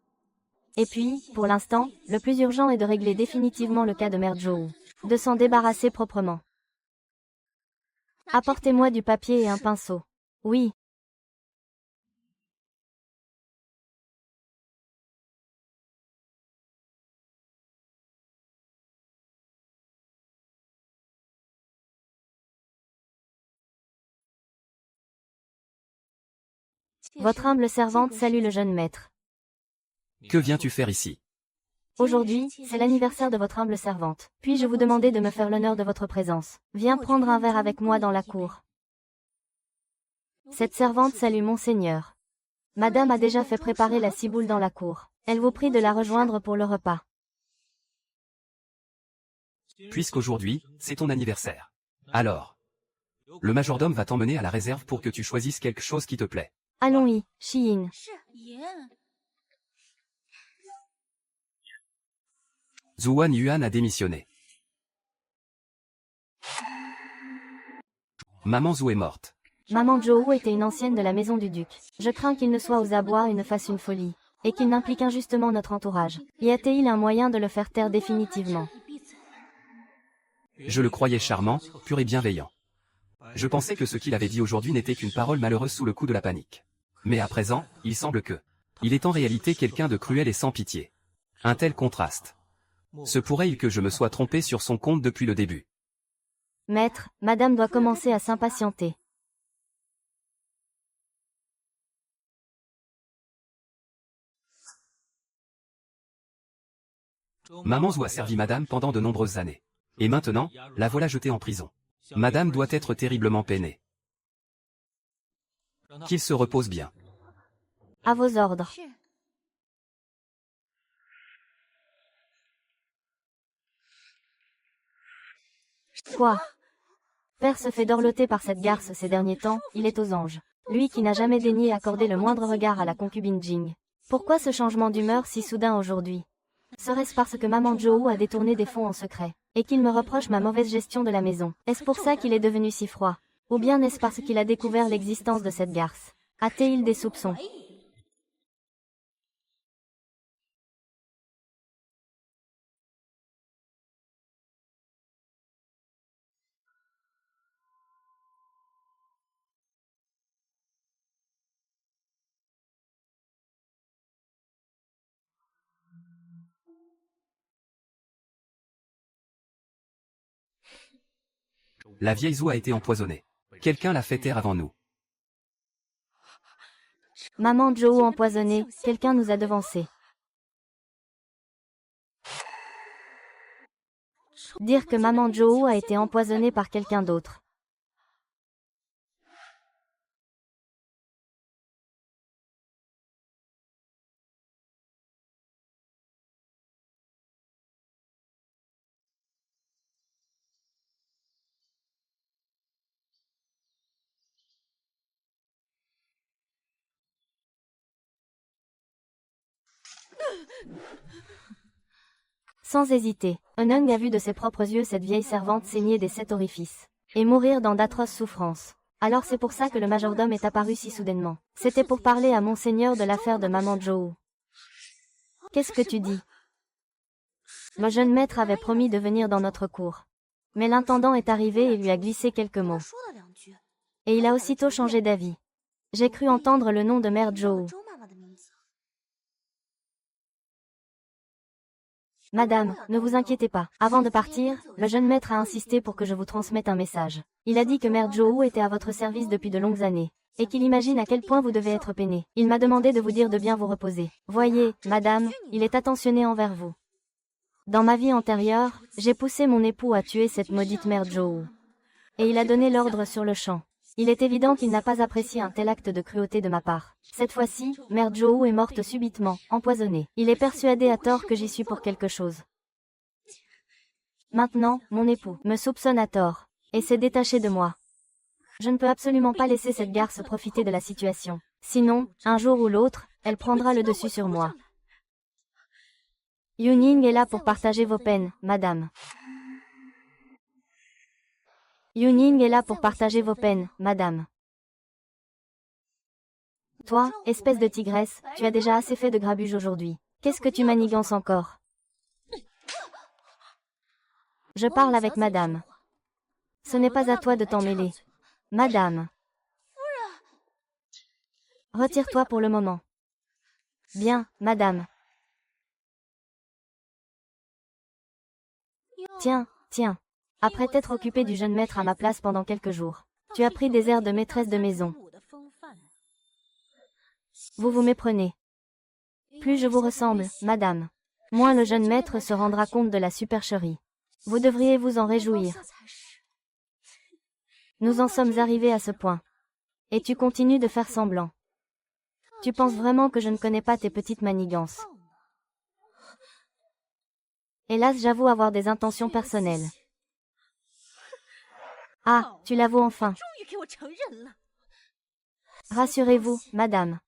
Et puis, pour l'instant, le plus urgent est de régler définitivement le cas de Mère Zhou. De s'en débarrasser proprement. Apportez-moi du papier et un pinceau. Oui. Votre humble servante salue le jeune maître. Que viens-tu faire ici? Aujourd'hui, c'est l'anniversaire de votre humble servante. Puis-je vous demander de me faire l'honneur de votre présence? Viens prendre un verre avec moi dans la cour. Cette servante salue Monseigneur. Madame a déjà fait préparer la ciboule dans la cour. Elle vous prie de la rejoindre pour le repas. Puisqu'aujourd'hui, c'est ton anniversaire. Alors, le majordome va t'emmener à la réserve pour que tu choisisses quelque chose qui te plaît. Allons-y, Shiyin. 是爷， Zuan Yuan a démissionné. Maman Zhu est morte. Maman Zhou était une ancienne de la maison du duc. Je crains qu'il ne soit aux abois et ne fasse une folie. Et qu'il n'implique injustement notre entourage. Y a-t-il un moyen de le faire taire définitivement? 闭嘴。 Je le croyais charmant, pur et bienveillant. Je pensais que ce qu'il avait dit aujourd'hui n'était qu'une parole malheureuse sous le coup de la panique. Mais à présent, il semble que... il est en réalité quelqu'un de cruel et sans pitié. Un tel contraste. Se pourrait-il que je me sois trompé sur son compte depuis le début? Maître, madame doit commencer à s'impatienter. Maman Zhu a servi madame pendant de nombreuses années. Et maintenant, la voilà jetée en prison. Madame doit être terriblement peinée. Qu'il se repose bien. À vos ordres. 是。 Quoi? Père se fait dorloter par cette garce ces derniers temps, il est aux anges. Lui qui n'a jamais daigné accorder le moindre regard à la concubine Jing. Pourquoi ce changement d'humeur si soudain aujourd'hui? Serait-ce parce que maman Zhou a détourné des fonds en secret, et qu'il me reproche ma mauvaise gestion de la maison? Est-ce pour ça qu'il est devenu si froid? Ou bien est-ce parce qu'il a découvert l'existence de cette garce? A-t-il des soupçons? La vieille Zhu a été empoisonnée. Quelqu'un l'a fait taire avant nous. Maman Zhou empoisonnée, quelqu'un nous a devancés. Dire que maman Zhou a été empoisonnée par quelqu'un d'autre. Sans hésiter, Onung a vu de ses propres yeux cette vieille servante saigner des 7 orifices, et mourir dans d'atroces souffrances. Alors c'est pour ça que le majordome est apparu si soudainement. C'était pour parler à Monseigneur de l'affaire de maman Zhou. Qu'est-ce que tu dis? Le jeune maître avait promis de venir dans notre cour. Mais l'intendant est arrivé et lui a glissé quelques mots. 说了两句， Et il a aussitôt changé d'avis. J'ai cru entendre le nom de mère Zhou. 周妈妈的名字。 Madame, ne vous inquiétez pas. Avant de partir, le jeune maître a insisté pour que je vous transmette un message. Il a dit que mère Zhou était à votre service depuis de longues années, et qu'il imagine à quel point vous devez être peinée. Il m'a demandé de vous dire de bien vous reposer. Voyez, madame, il est attentionné envers vous. Dans ma vie antérieure, j'ai poussé mon époux à tuer cette maudite mère Zhou. Et il a donné l'ordre sur le champ. Il est évident qu'il n'a pas apprécié un tel acte de cruauté de ma part. Cette fois-ci, mère Zhou est morte subitement, empoisonnée. Il est persuadé à tort que j'y suis pour quelque chose. Maintenant, mon époux me soupçonne à tort, et s'est détaché de moi. Je ne peux absolument pas laisser cette garce profiter de la situation. Sinon, un jour ou l'autre, elle prendra le dessus sur moi. Yuning est là pour partager vos peines, madame. Yuning est là pour partager vos peines, madame. Toi, espèce de tigresse, tu as déjà assez fait de grabuge aujourd'hui. Qu'est-ce que tu manigances encore? Je parle avec madame. Ce n'est pas à toi de t'en mêler. Madame. Retire-toi pour le moment. Bien, madame. Tiens, tiens. Après t'être occupé du jeune maître à ma place pendant quelques jours, tu as pris des airs de maîtresse de maison. Vous vous méprenez. Plus je vous ressemble, madame, moins le jeune maître se rendra compte de la supercherie. Vous devriez vous en réjouir. Nous en sommes arrivés à ce point. Et tu continues de faire semblant. Tu penses vraiment que je ne connais pas tes petites manigances. Hélas, j'avoue avoir des intentions personnelles. Ah, tu l'avoues enfin. Rassurez-vous, madame.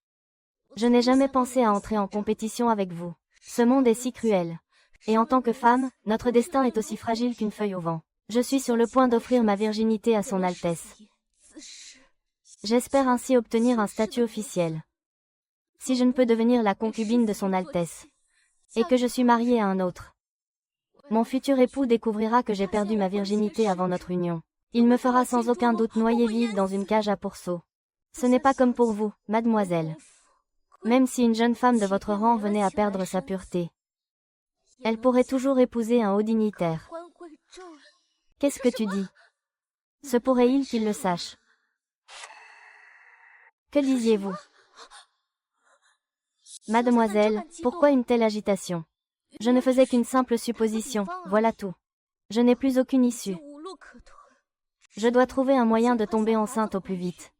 Je n'ai jamais pensé à entrer en compétition avec vous. Ce monde est si cruel. Et en tant que femme, notre destin est aussi fragile qu'une feuille au vent. Je suis sur le point d'offrir ma virginité à son Altesse. J'espère ainsi obtenir un statut officiel. Si je ne peux devenir la concubine de son Altesse, et que je suis mariée à un autre, mon futur époux découvrira que j'ai perdu ma virginité avant notre union. Il me fera sans aucun doute noyer vive dans une cage à pourceaux. Ce n'est pas comme pour vous, mademoiselle. Même si une jeune femme de votre rang venait à perdre sa pureté, elle pourrait toujours épouser un haut dignitaire. Qu'est-ce que tu dis? Se pourrait-il qu'il le sache? Que disiez-vous? Mademoiselle, pourquoi une telle agitation? Je ne faisais qu'une simple supposition, voilà tout. Je n'ai plus aucune issue. Je dois trouver un moyen de tomber enceinte au plus vite.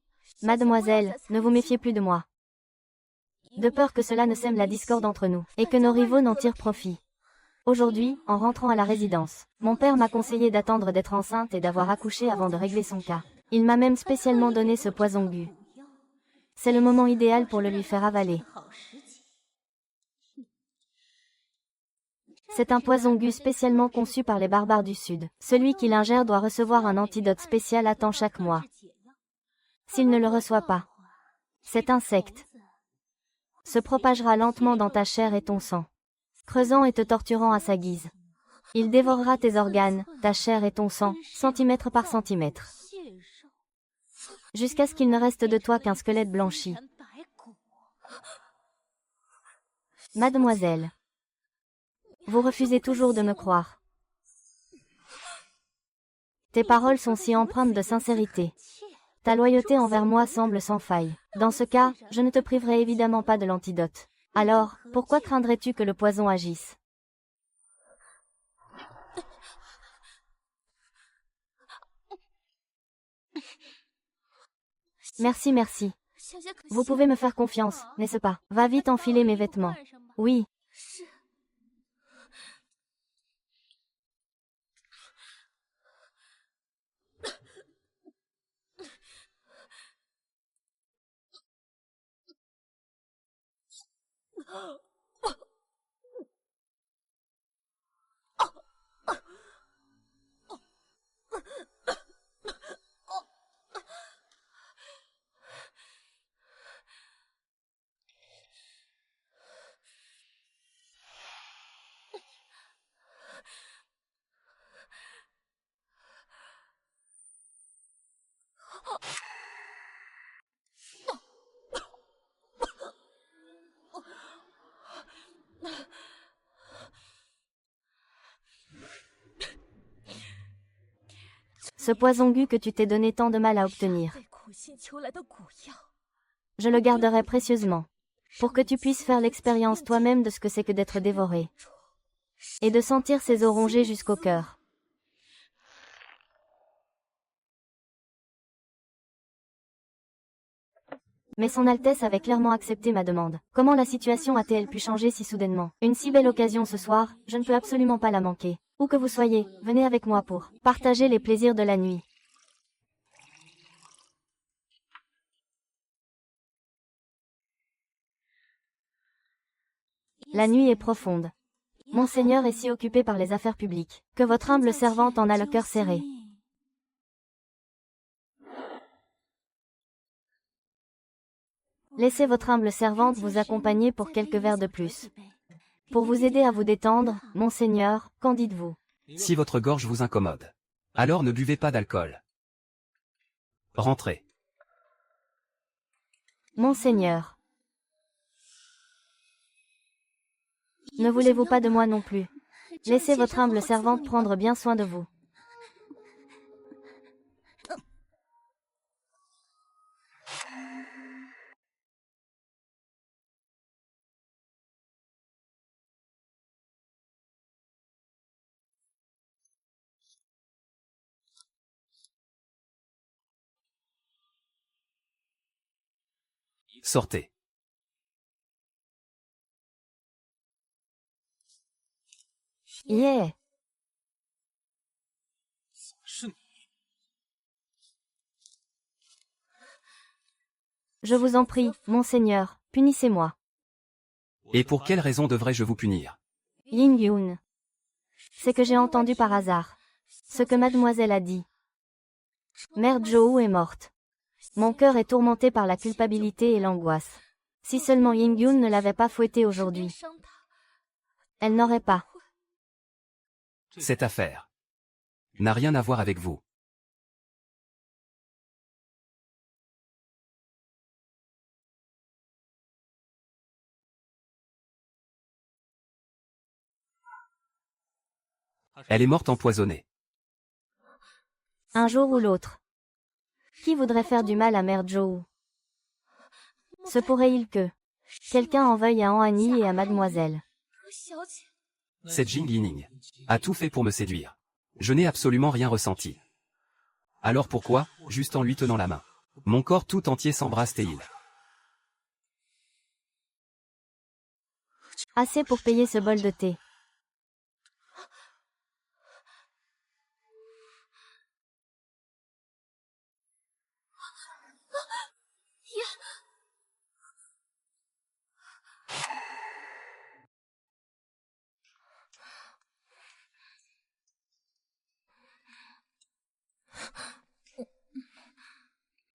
Mademoiselle, ne vous méfiez plus de moi. De peur que cela ne sème la discorde entre nous, et que nos rivaux n'en tirent profit. Aujourd'hui, en rentrant à la résidence, mon père m'a conseillé d'attendre d'être enceinte et d'avoir accouché avant de régler son cas. Il m'a même spécialement donné ce poison gu. C'est le moment idéal pour le lui faire avaler. C'est un poison gu spécialement conçu par les barbares du Sud. Celui qui l'ingère doit recevoir un antidote spécial à temps chaque mois. S'il ne le reçoit pas, cet insecte se propagera lentement dans ta chair et ton sang, creusant et te torturant à sa guise. Il dévorera tes organes, ta chair et ton sang, centimètre par centimètre, jusqu'à ce qu'il ne reste de toi qu'un squelette blanchi. Mademoiselle, vous refusez toujours de me croire. Tes paroles sont si empreintes de sincérité. Ta loyauté envers moi semble sans faille. Dans ce cas, je ne te priverai évidemment pas de l'antidote. Alors, pourquoi craindrais-tu que le poison agisse? Merci, merci. Vous pouvez me faire confiance, n'est-ce pas? Va vite enfiler mes vêtements. Oui. Ce poison gu que tu t'es donné tant de mal à obtenir, je le garderai précieusement, pour que tu puisses faire l'expérience toi-même de ce que c'est que d'être dévoré, et de sentir ses os rongés jusqu'au cœur. Mais son Altesse avait clairement accepté ma demande. Comment la situation a-t-elle pu changer si soudainement? Une si belle occasion ce soir, je ne peux absolument pas la manquer. Où que vous soyez, venez avec moi pour partager les plaisirs de la nuit. La nuit est profonde. Monseigneur est si occupé par les affaires publiques, que votre humble servante en a le cœur serré. Laissez votre humble servante vous accompagner pour quelques verres de plus. Pour vous aider à vous détendre, monseigneur, qu'en dites-vous? Si votre gorge vous incommode, alors ne buvez pas d'alcool. Rentrez. Monseigneur. Ne voulez-vous pas de moi non plus? Laissez votre humble servante prendre bien soin de vous. Sortez. Yeah. Je vous en prie, monseigneur, punissez-moi. Et pour quelle raison devrais-je vous punir? Ying-yun. C'est que j'ai entendu par hasard ce que mademoiselle a dit. Mère Zhou est morte. Mon cœur est tourmenté par la culpabilité et l'angoisse. Si seulement Ying-yun ne l'avait pas fouettée aujourd'hui, elle n'aurait pas. Cette affaire n'a rien à voir avec vous. Elle est morte empoisonnée. Un jour ou l'autre. Qui voudrait faire du mal à Mère Zhou? Se pourrait-il que quelqu'un en veuille à Annie et à mademoiselle? Cette Jing Yining a tout fait pour me séduire. Je n'ai absolument rien ressenti. Alors pourquoi, juste en lui tenant la main, mon corps tout entier s'embrasse-t-il? Assez pour payer ce bol de thé.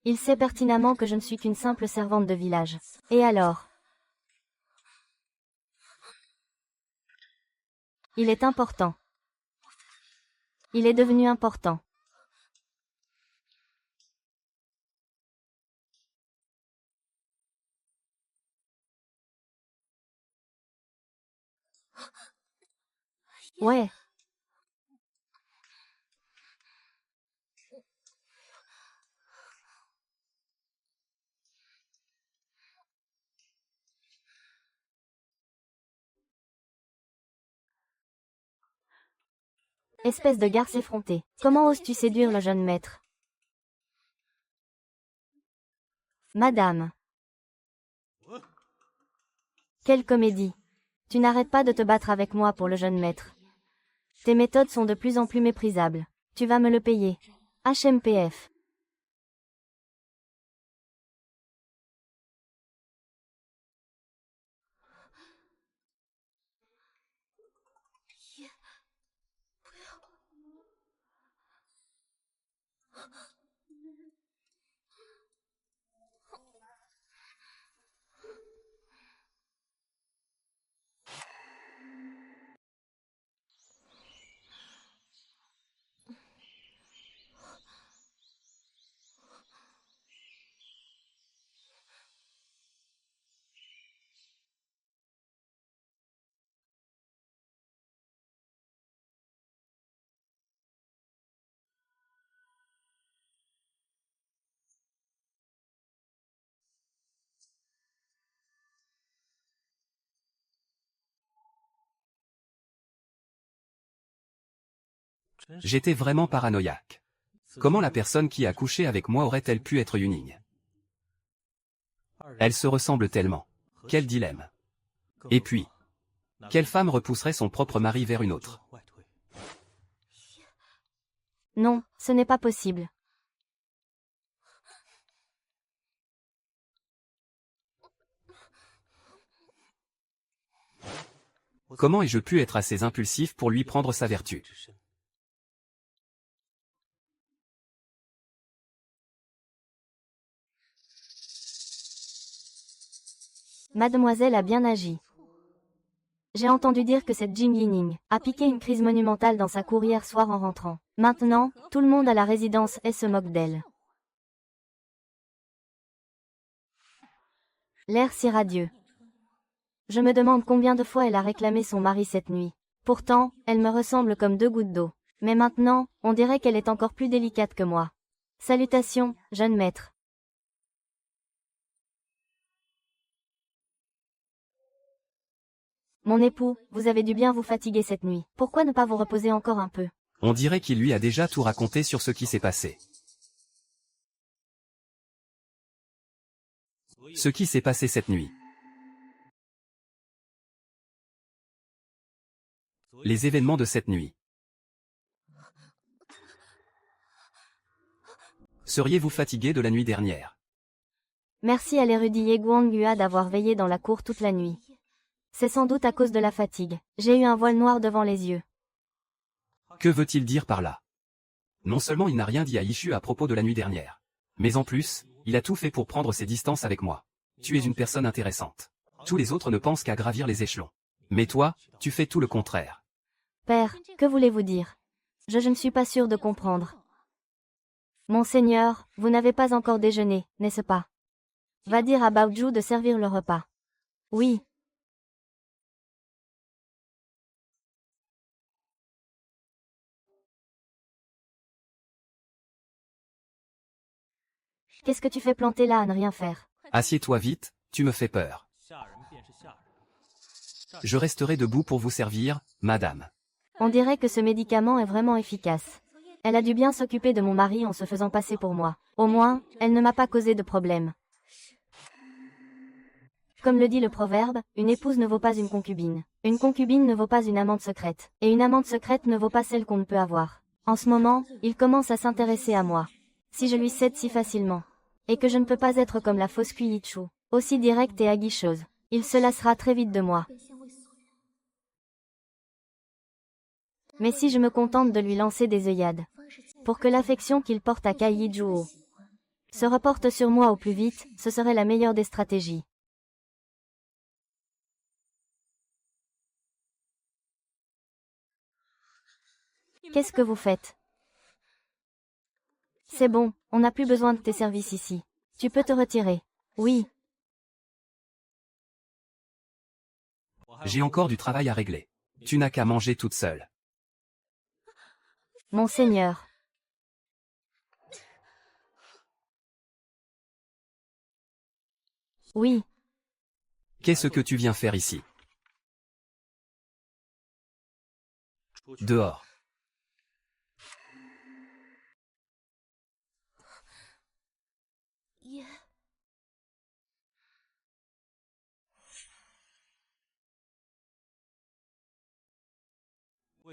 Il sait pertinemment que je ne suis qu'une simple servante de village. Et alors? Il est important. Il est devenu important. Ouais. Espèce de garce effrontée. Comment oses-tu séduire le jeune maître? Madame. Quelle comédie. Tu n'arrêtes pas de te battre avec moi pour le jeune maître. Tes méthodes sont de plus en plus méprisables. Tu vas me le payer. HMPF. J'étais vraiment paranoïaque. Comment la personne qui a couché avec moi aurait-elle pu être Yuning? Elle se ressemble tellement. Quel dilemme. Et puis, quelle femme repousserait son propre mari vers une autre? Non, ce n'est pas possible. Comment ai-je pu être assez impulsif pour lui prendre sa vertu? Mademoiselle a bien agi. J'ai entendu dire que cette Jing Yining a piqué une crise monumentale dans sa cour hier soir en rentrant. Maintenant, tout le monde à la résidence se moque d'elle. L'air si radieux. Je me demande combien de fois elle a réclamé son mari cette nuit. Pourtant, elle me ressemble comme deux gouttes d'eau. Mais maintenant, on dirait qu'elle est encore plus délicate que moi. Salutations, jeune maître. Mon époux, vous avez dû bien vous fatiguer cette nuit. Pourquoi ne pas vous reposer encore un peu? On dirait qu'il lui a déjà tout raconté sur ce qui s'est passé. Ce qui s'est passé cette nuit. Les événements de cette nuit. Seriez-vous fatigué de la nuit dernière? Merci à l'érudit Ye Guanghua d'avoir veillé dans la cour toute la nuit. C'est sans doute à cause de la fatigue. J'ai eu un voile noir devant les yeux. Que veut-il dire par là? Non seulement il n'a rien dit à Yishu à propos de la nuit dernière, mais en plus, il a tout fait pour prendre ses distances avec moi. Tu es une personne intéressante. Tous les autres ne pensent qu'à gravir les échelons. Mais toi, tu fais tout le contraire. Père, que voulez-vous dire? Je ne suis pas sûre de comprendre. Monseigneur, vous n'avez pas encore déjeuné, n'est-ce pas? Va dire à Baoju de servir le repas. Oui. Qu'est-ce que tu fais planter là à ne rien faire? Assieds-toi vite, tu me fais peur. Je resterai debout pour vous servir, madame. On dirait que ce médicament est vraiment efficace. Elle a dû bien s'occuper de mon mari en se faisant passer pour moi. Au moins, elle ne m'a pas causé de problème. Comme le dit le proverbe, une épouse ne vaut pas une concubine. Une concubine ne vaut pas une amante secrète. Et une amante secrète ne vaut pas celle qu'on ne peut avoir. En ce moment, il commence à s'intéresser à moi. Si je lui cède si facilement. Et que je ne peux pas être comme la fausse Kuichu, aussi directe et aguicheuse. Il se lassera très vite de moi. Mais si je me contente de lui lancer des œillades, pour que l'affection qu'il porte à Kai Yijuo se reporte sur moi au plus vite, ce serait la meilleure des stratégies. Qu'est-ce que vous faites? C'est bon, on n'a plus besoin de tes services ici. Tu peux te retirer. Oui. J'ai encore du travail à régler. Tu n'as qu'à manger toute seule. Monseigneur. Oui. Qu'est-ce que tu viens faire ici? Dehors.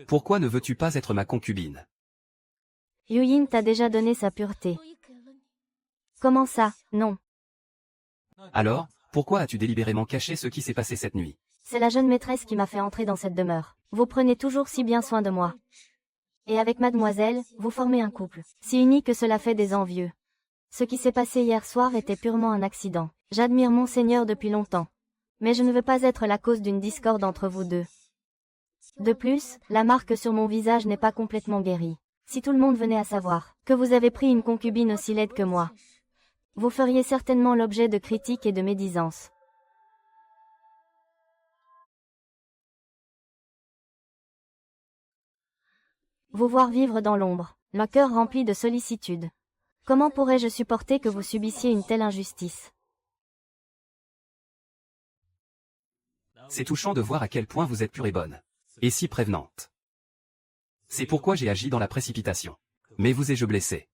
Pourquoi ne veux-tu pas être ma concubine? Yuyin t'a déjà donné sa pureté. Comment ça? Non. Alors, pourquoi as-tu délibérément caché ce qui s'est passé cette nuit? C'est la jeune maîtresse qui m'a fait entrer dans cette demeure. Vous prenez toujours si bien soin de moi. Et avec mademoiselle, vous formez un couple. Si uni que cela fait des envieux. Ce qui s'est passé hier soir était purement un accident. J'admire Monseigneur depuis longtemps. Mais je ne veux pas être la cause d'une discorde entre vous deux. De plus, la marque sur mon visage n'est pas complètement guérie. Si tout le monde venait à savoir que vous avez pris une concubine aussi laide que moi, vous feriez certainement l'objet de critiques et de médisances. Vous voir vivre dans l'ombre, le cœur rempli de sollicitude. Comment pourrais-je supporter que vous subissiez une telle injustice? C'est touchant de voir à quel point vous êtes pure et bonne. Et si prévenante. C'est pourquoi j'ai agi dans la précipitation. Mais vous ai-je blessé?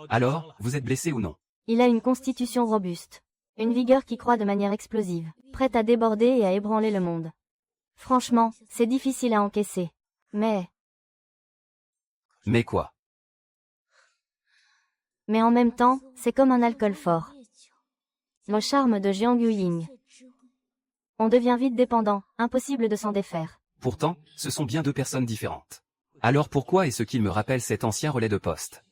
Alors, vous êtes blessé ou non? Il a une constitution robuste. Une vigueur qui croît de manière explosive, prête à déborder et à ébranler le monde. Franchement, c'est difficile à encaisser. Mais quoi? Mais en même temps, c'est comme un alcool fort. Le charme de Jiang Yuying. On devient vite dépendant, impossible de s'en défaire. Pourtant, ce sont bien deux personnes différentes. Alors pourquoi est-ce qu'il me rappelle cet ancien relais de poste?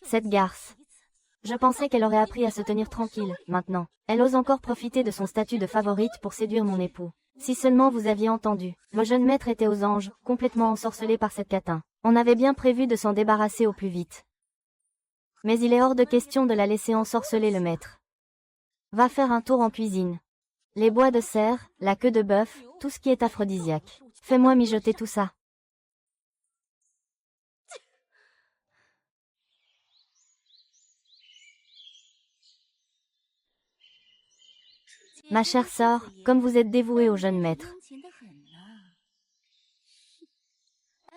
Cette garce. Je pensais qu'elle aurait appris à se tenir tranquille, maintenant. Elle ose encore profiter de son statut de favorite pour séduire mon époux. Si seulement vous aviez entendu. Le jeune maître était aux anges, complètement ensorcelé par cette catin. On avait bien prévu de s'en débarrasser au plus vite. Mais il est hors de question de la laisser ensorceler le maître. Va faire un tour en cuisine. Les bois de cerf, la queue de bœuf, tout ce qui est aphrodisiaque. Fais-moi mijoter tout ça. Ma chère sœur, comme vous êtes dévouée au jeune maître.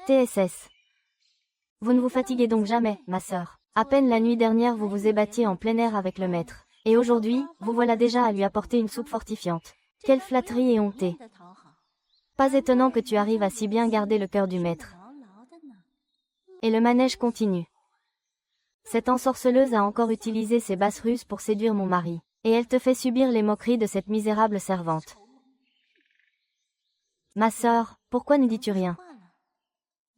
TSS. Vous ne vous fatiguez donc jamais, ma sœur. À peine la nuit dernière vous vous ébattiez en plein air avec le maître. Et aujourd'hui, vous voilà déjà à lui apporter une soupe fortifiante. Quelle flatterie et honte. Pas étonnant que tu arrives à si bien garder le cœur du maître. Et le manège continue. Cette ensorceleuse a encore utilisé ses basses ruses pour séduire mon mari. Et elle te fait subir les moqueries de cette misérable servante. Ma sœur, pourquoi ne dis-tu rien?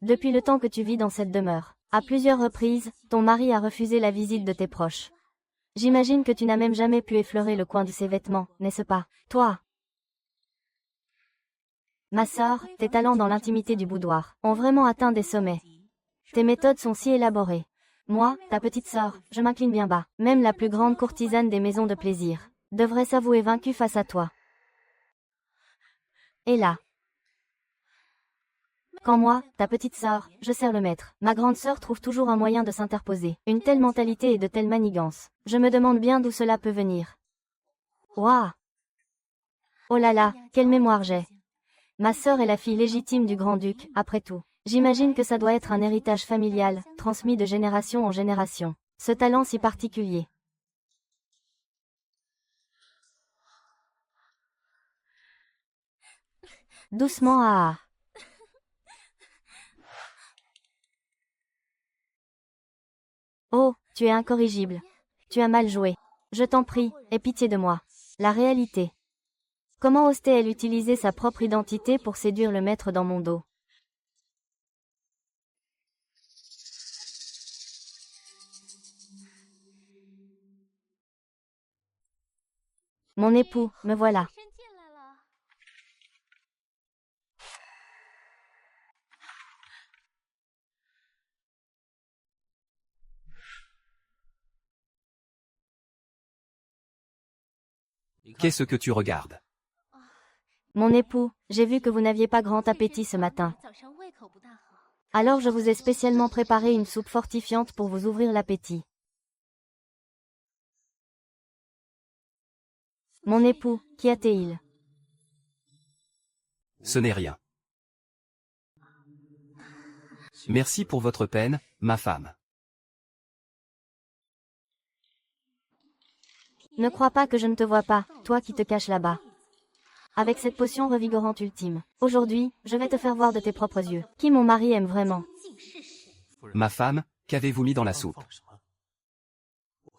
Depuis le temps que tu vis dans cette demeure, à plusieurs reprises, ton mari a refusé la visite de tes proches. J'imagine que tu n'as même jamais pu effleurer le coin de ses vêtements, n'est-ce pas? Toi! Ma sœur, tes talents dans l'intimité du boudoir ont vraiment atteint des sommets. Tes méthodes sont si élaborées. Moi, ta petite sœur, je m'incline bien bas. Même la plus grande courtisane des maisons de plaisir devrait s'avouer vaincue face à toi. Et là, quand moi, ta petite sœur, je sers le maître, ma grande sœur trouve toujours un moyen de s'interposer. Une telle mentalité et de telles manigances. Je me demande bien d'où cela peut venir. Ouah! Oh là là, quelle mémoire j'ai! Ma sœur est la fille légitime du grand-duc, après tout. J'imagine que ça doit être un héritage familial, transmis de génération en génération. Ce talent si particulier. Doucement ah. Oh, tu es incorrigible. Tu as mal joué. Je t'en prie, aie pitié de moi. La réalité. Comment osait-elle utiliser sa propre identité pour séduire le maître dans mon dos? Mon époux, me voilà. Qu'est-ce que tu regardes? Mon époux, j'ai vu que vous n'aviez pas grand appétit ce matin. Alors je vous ai spécialement préparé une soupe fortifiante pour vous ouvrir l'appétit. Mon époux, qu'y a-t-il? Ce n'est rien. Merci pour votre peine, ma femme. Ne crois pas que je ne te vois pas, toi qui te caches là-bas. Avec cette potion revigorante ultime. Aujourd'hui, je vais te faire voir de tes propres yeux. Qui mon mari aime vraiment. Ma femme, qu'avez-vous mis dans la soupe?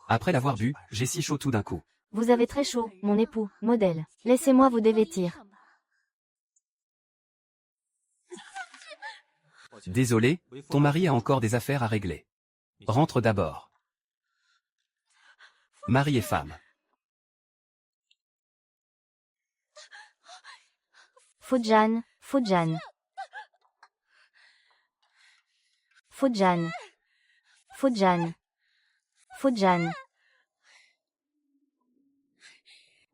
Après l'avoir bu, j'ai si chaud tout d'un coup. Vous avez très chaud, mon époux, modèle. Laissez-moi vous dévêtir. Désolé, ton mari a encore des affaires à régler. Rentre d'abord. Mari et femme. Fujan, Fujan. Fujan. Fujan. Fujan.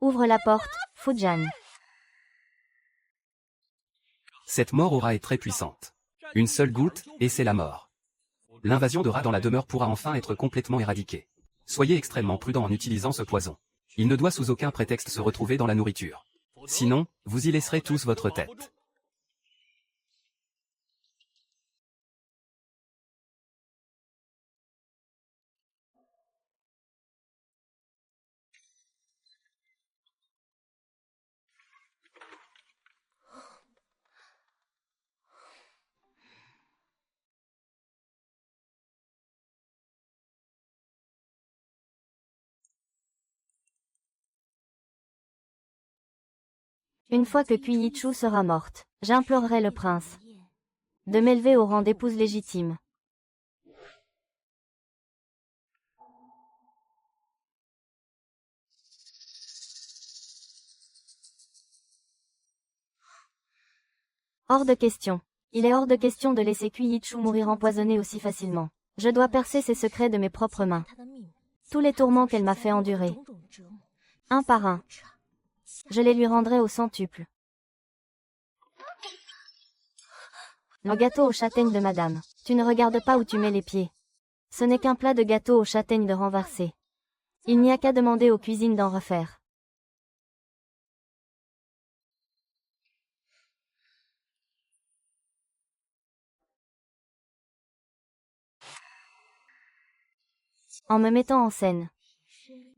Ouvre la porte, Fujan. Cette mort aura est très puissante. Une seule goutte, et c'est la mort. L'invasion de rats dans la demeure pourra enfin être complètement éradiquée. Soyez extrêmement prudent en utilisant ce poison. Il ne doit sous aucun prétexte se retrouver dans la nourriture. Sinon, vous y laisserez tous votre tête. Une fois que Kuiichu sera morte, j'implorerai le prince de m'élever au rang d'épouse légitime. Hors de question. Il est hors de question de laisser Kuiichu mourir empoisonné aussi facilement. Je dois percer ses secrets de mes propres mains. Tous les tourments qu'elle m'a fait endurer, un par un, je les lui rendrai au centuple. Le gâteau aux châtaignes de madame. Tu ne regardes pas où tu mets les pieds. Ce n'est qu'un plat de gâteau aux châtaignes de renverser. Il n'y a qu'à demander aux cuisines d'en refaire. en me mettant en scène,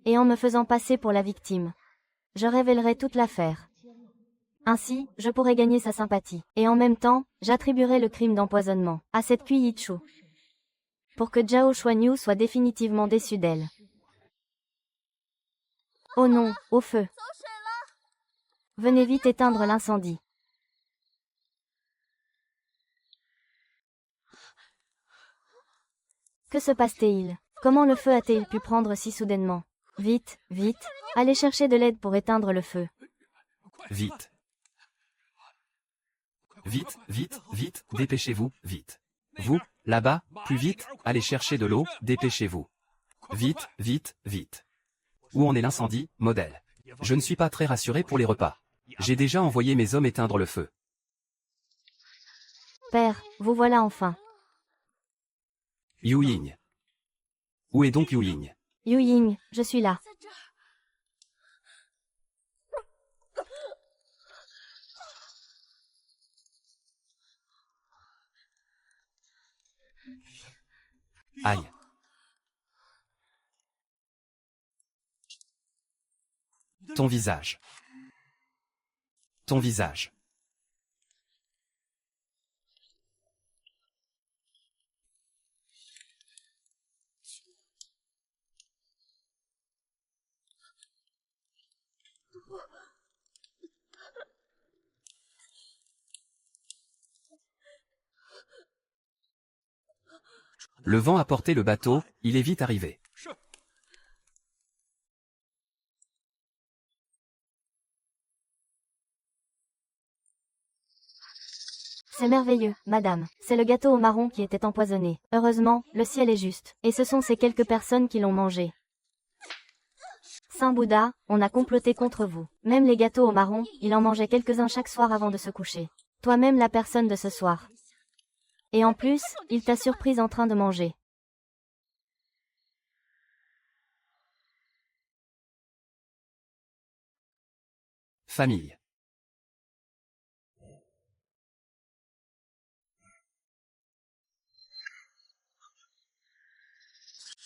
et en me faisant passer pour la victime. Je révélerai toute l'affaire. Ainsi, je pourrai gagner sa sympathie. Et en même temps, j'attribuerai le crime d'empoisonnement à cette Cui Yichu, pour que Zhao Xuanyu soit définitivement déçu d'elle. Oh non, au feu! Venez vite éteindre l'incendie. Que se passe-t-il? Comment le feu a-t-il pu prendre si soudainement? Vite, vite, allez chercher de l'aide pour éteindre le feu. Vite. Vite, vite, vite, dépêchez-vous, vite. Vous, là-bas, plus vite, allez chercher de l'eau, dépêchez-vous. Vite, vite, vite. Où en est l'incendie, modèle? Je ne suis pas très rassuré pour les repas. J'ai déjà envoyé mes hommes éteindre le feu. Père, vous voilà enfin. Yu Ying. Où est donc Yu Ying? Yu Ying, je suis là. Aïe. Ton visage. Ton visage. Le vent a porté le bateau, il est vite arrivé. C'est merveilleux, madame. C'est le gâteau au marron qui était empoisonné. Heureusement, le ciel est juste. Et ce sont ces quelques personnes qui l'ont mangé. Saint Bouddha, on a comploté contre vous. Même les gâteaux au marron, il en mangeait quelques-uns chaque soir avant de se coucher. Toi-même la personne de ce soir. Et en plus, il t'a surprise en train de manger. Famille.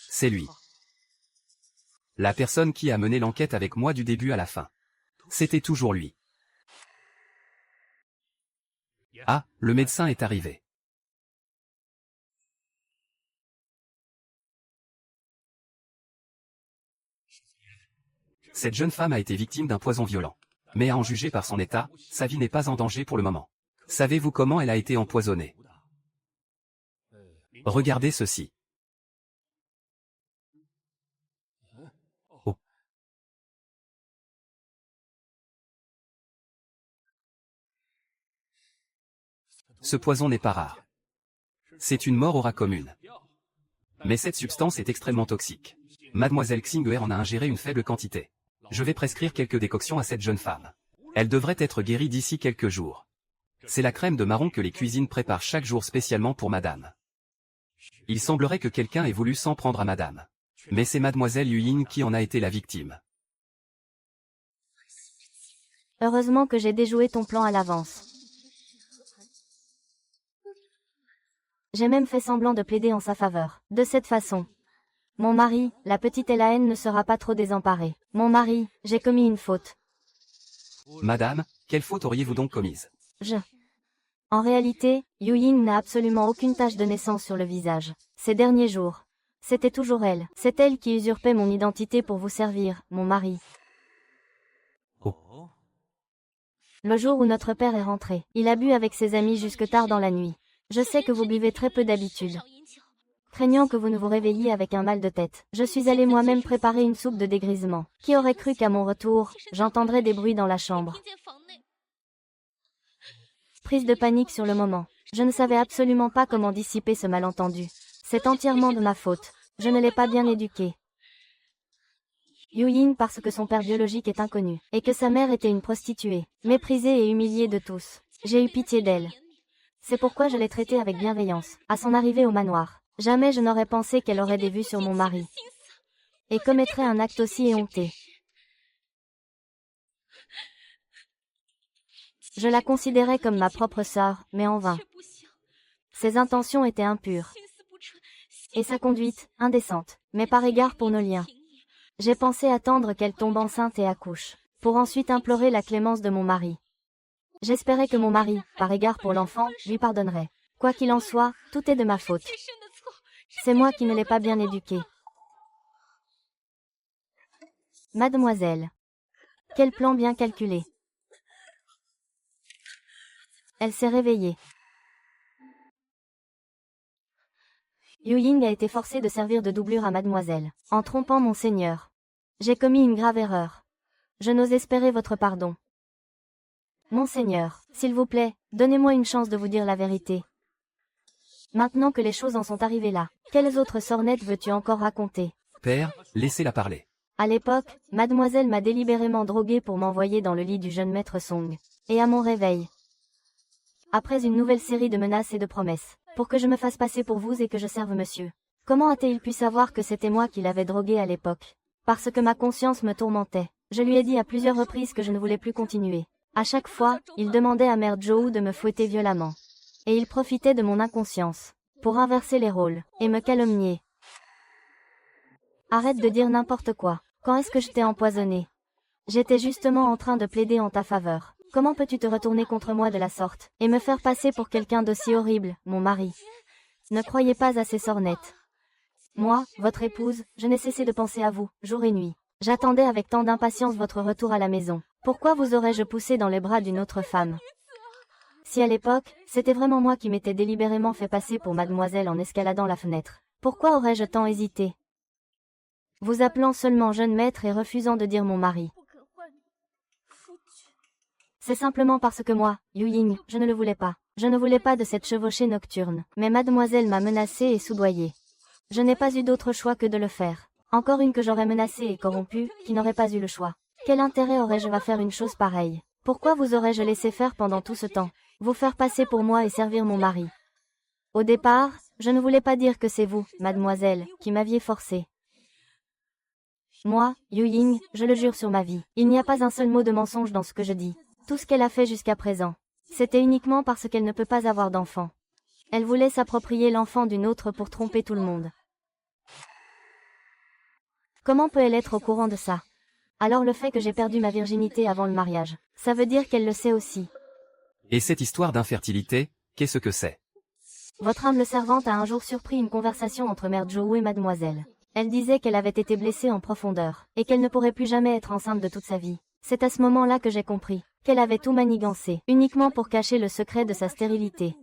C'est lui. La personne qui a mené l'enquête avec moi du début à la fin. C'était toujours lui. Ah, le médecin est arrivé. Cette jeune femme a été victime d'un poison violent. Mais à en juger par son état, sa vie n'est pas en danger pour le moment. Savez-vous comment elle a été empoisonnée? Regardez ceci. Oh. Ce poison n'est pas rare. C'est une mort au rat commune. Mais cette substance est extrêmement toxique. Mademoiselle Xing'er en a ingéré une faible quantité. Je vais prescrire quelques décoctions à cette jeune femme. Elle devrait être guérie d'ici quelques jours. C'est la crème de marron que les cuisines préparent chaque jour spécialement pour madame. Il semblerait que quelqu'un ait voulu s'en prendre à madame. Mais c'est mademoiselle Yu Ying qui en a été la victime. Heureusement que j'ai déjoué ton plan à l'avance. J'ai même fait semblant de plaider en sa faveur. De cette façon, mon mari, la petite Elaine ne sera pas trop désemparée. Mon mari, j'ai commis une faute. Madame, quelle faute auriez-vous donc commise? En réalité, Yu Ying n'a absolument aucune tache de naissance sur le visage. Ces derniers jours, c'était toujours elle. C'est elle qui usurpait mon identité pour vous servir, mon mari. Oh. Le jour où notre père est rentré, il a bu avec ses amis jusque tard dans la nuit. Je sais que vous buvez très peu d'habitude. Craignant que vous ne vous réveilliez avec un mal de tête, je suis allée moi-même préparer une soupe de dégrisement. Qui aurait cru qu'à mon retour, j'entendrais des bruits dans la chambre? Prise de panique sur le moment. Je ne savais absolument pas comment dissiper ce malentendu. C'est entièrement de ma faute. Je ne l'ai pas bien éduqué. Yu Ying parce que son père biologique est inconnu, et que sa mère était une prostituée, méprisée et humiliée de tous. J'ai eu pitié d'elle. C'est pourquoi je l'ai traitée avec bienveillance. À son arrivée au manoir, jamais je n'aurais pensé qu'elle aurait des vues sur mon mari. Et commettrait un acte aussi éhonté. Je la considérais comme ma propre sœur, mais en vain. Ses intentions étaient impures. Et sa conduite, indécente, mais par égard pour nos liens. J'ai pensé attendre qu'elle tombe enceinte et accouche, pour ensuite implorer la clémence de mon mari. J'espérais que mon mari, par égard pour l'enfant, lui pardonnerait. Quoi qu'il en soit, tout est de ma faute. C'est moi qui ne l'ai pas bien éduquée. Mademoiselle. Quel plan bien calculé. Elle s'est réveillée. Yu Ying a été forcé de servir de doublure à mademoiselle, en trompant mon seigneur. J'ai commis une grave erreur. Je n'ose espérer votre pardon. Monseigneur, s'il vous plaît, donnez-moi une chance de vous dire la vérité. Maintenant que les choses en sont arrivées là, quelles autres sornettes veux-tu encore raconter? Père, laissez-la parler. À l'époque, mademoiselle m'a délibérément drogué pour m'envoyer dans le lit du jeune maître Song. Et à mon réveil, après une nouvelle série de menaces et de promesses, pour que je me fasse passer pour vous et que je serve monsieur. Comment a-t-il pu savoir que c'était moi qui l'avais drogué à l'époque? Parce que ma conscience me tourmentait. Je lui ai dit à plusieurs reprises que je ne voulais plus continuer. À chaque fois, il demandait à Mère Zhou de me fouetter violemment. Et il profitait de mon inconscience, pour inverser les rôles, et me calomnier. Arrête de dire n'importe quoi. Quand est-ce que je t'ai empoisonné? J'étais justement en train de plaider en ta faveur. Comment peux-tu te retourner contre moi de la sorte, et me faire passer pour quelqu'un d'aussi horrible, mon mari? Ne croyez pas à ces sornettes. Moi, votre épouse, je n'ai cessé de penser à vous, jour et nuit. J'attendais avec tant d'impatience votre retour à la maison. Pourquoi vous aurais-je poussé dans les bras d'une autre femme? Si à l'époque, c'était vraiment moi qui m'étais délibérément fait passer pour mademoiselle en escaladant la fenêtre, pourquoi aurais-je tant hésité? Vous appelant seulement jeune maître et refusant de dire mon mari. C'est simplement parce que moi, Yu Ying, je ne le voulais pas. Je ne voulais pas de cette chevauchée nocturne. Mais mademoiselle m'a menacée et soudoyée. Je n'ai pas eu d'autre choix que de le faire. Encore une que j'aurais menacée et corrompue, qui n'aurait pas eu le choix. Quel intérêt aurais-je à faire une chose pareille? Pourquoi vous aurais-je laissé faire pendant tout ce temps? Vous faire passer pour moi et servir mon mari. Au départ, je ne voulais pas dire que c'est vous, mademoiselle, qui m'aviez forcé. Moi, Yu Ying, je le jure sur ma vie, il n'y a pas un seul mot de mensonge dans ce que je dis. Tout ce qu'elle a fait jusqu'à présent, c'était uniquement parce qu'elle ne peut pas avoir d'enfant. Elle voulait s'approprier l'enfant d'une autre pour tromper tout le monde. Comment peut-elle être au courant de ça? Alors le fait que j'ai perdu ma virginité avant le mariage, ça veut dire qu'elle le sait aussi. Et cette histoire d'infertilité, qu'est-ce que c'est? Votre humble servante a un jour surpris une conversation entre Mère Zhou et mademoiselle. Elle disait qu'elle avait été blessée en profondeur, et qu'elle ne pourrait plus jamais être enceinte de toute sa vie. C'est à ce moment-là que j'ai compris qu'elle avait tout manigancé, uniquement pour cacher le secret de sa stérilité.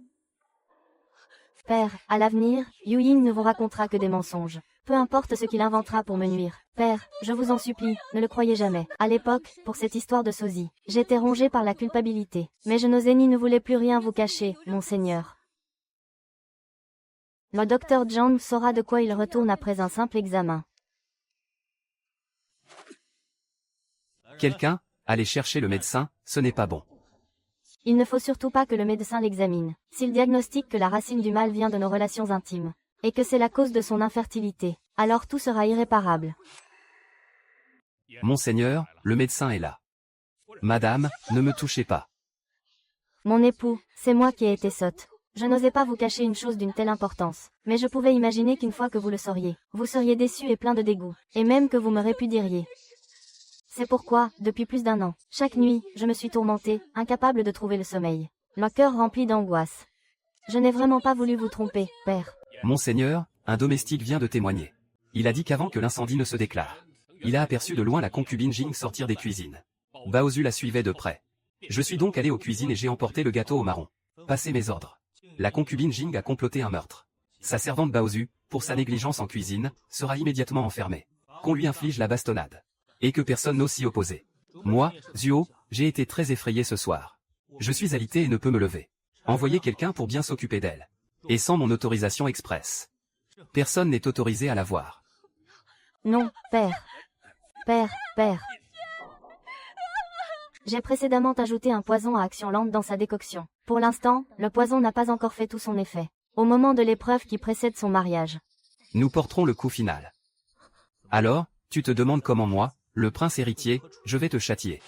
Père, à l'avenir, Yu Ying ne vous racontera que des mensonges. Peu importe ce qu'il inventera pour me nuire. Père, je vous en supplie, ne le croyez jamais. À l'époque, pour cette histoire de sosie, j'étais rongée par la culpabilité. Mais je n'osais ni ne voulais plus rien vous cacher, monseigneur. Le docteur Zhang saura de quoi il retourne après un simple examen. Quelqu'un, allez chercher le médecin, ce n'est pas bon. Il ne faut surtout pas que le médecin l'examine. S'il diagnostique que la racine du mal vient de nos relations intimes, et que c'est la cause de son infertilité, alors tout sera irréparable. Monseigneur, le médecin est là. Madame, ne me touchez pas. Mon époux, c'est moi qui ai été sotte. Je n'osais pas vous cacher une chose d'une telle importance, mais je pouvais imaginer qu'une fois que vous le sauriez, vous seriez déçu et plein de dégoût, et même que vous me répudieriez. C'est pourquoi, depuis plus d'1 an, chaque nuit, je me suis tourmentée, incapable de trouver le sommeil. Le cœur rempli d'angoisse. Je n'ai vraiment pas voulu vous tromper, père. Monseigneur, un domestique vient de témoigner. Il a dit qu'avant que l'incendie ne se déclare, il a aperçu de loin la concubine Jing sortir des cuisines. Baozu la suivait de près. Je suis donc allé aux cuisines et j'ai emporté le gâteau au marron. Passez mes ordres. La concubine Jing a comploté un meurtre. Sa servante Baozu, pour sa négligence en cuisine, sera immédiatement enfermée. Qu'on lui inflige la bastonnade. Et que personne n'ose s'y opposer. Moi, Zuo, j'ai été très effrayé ce soir. Je suis alité et ne peux me lever. Envoyez quelqu'un pour bien s'occuper d'elle. Et sans mon autorisation expresse. Personne n'est autorisé à la voir. Non, père. Père. J'ai précédemment ajouté un poison à action lente dans sa décoction. Pour l'instant, le poison n'a pas encore fait tout son effet. Au moment de l'épreuve qui précède son mariage. Nous porterons le coup final. Alors, tu te demandes comment moi, le prince héritier, je vais te châtier.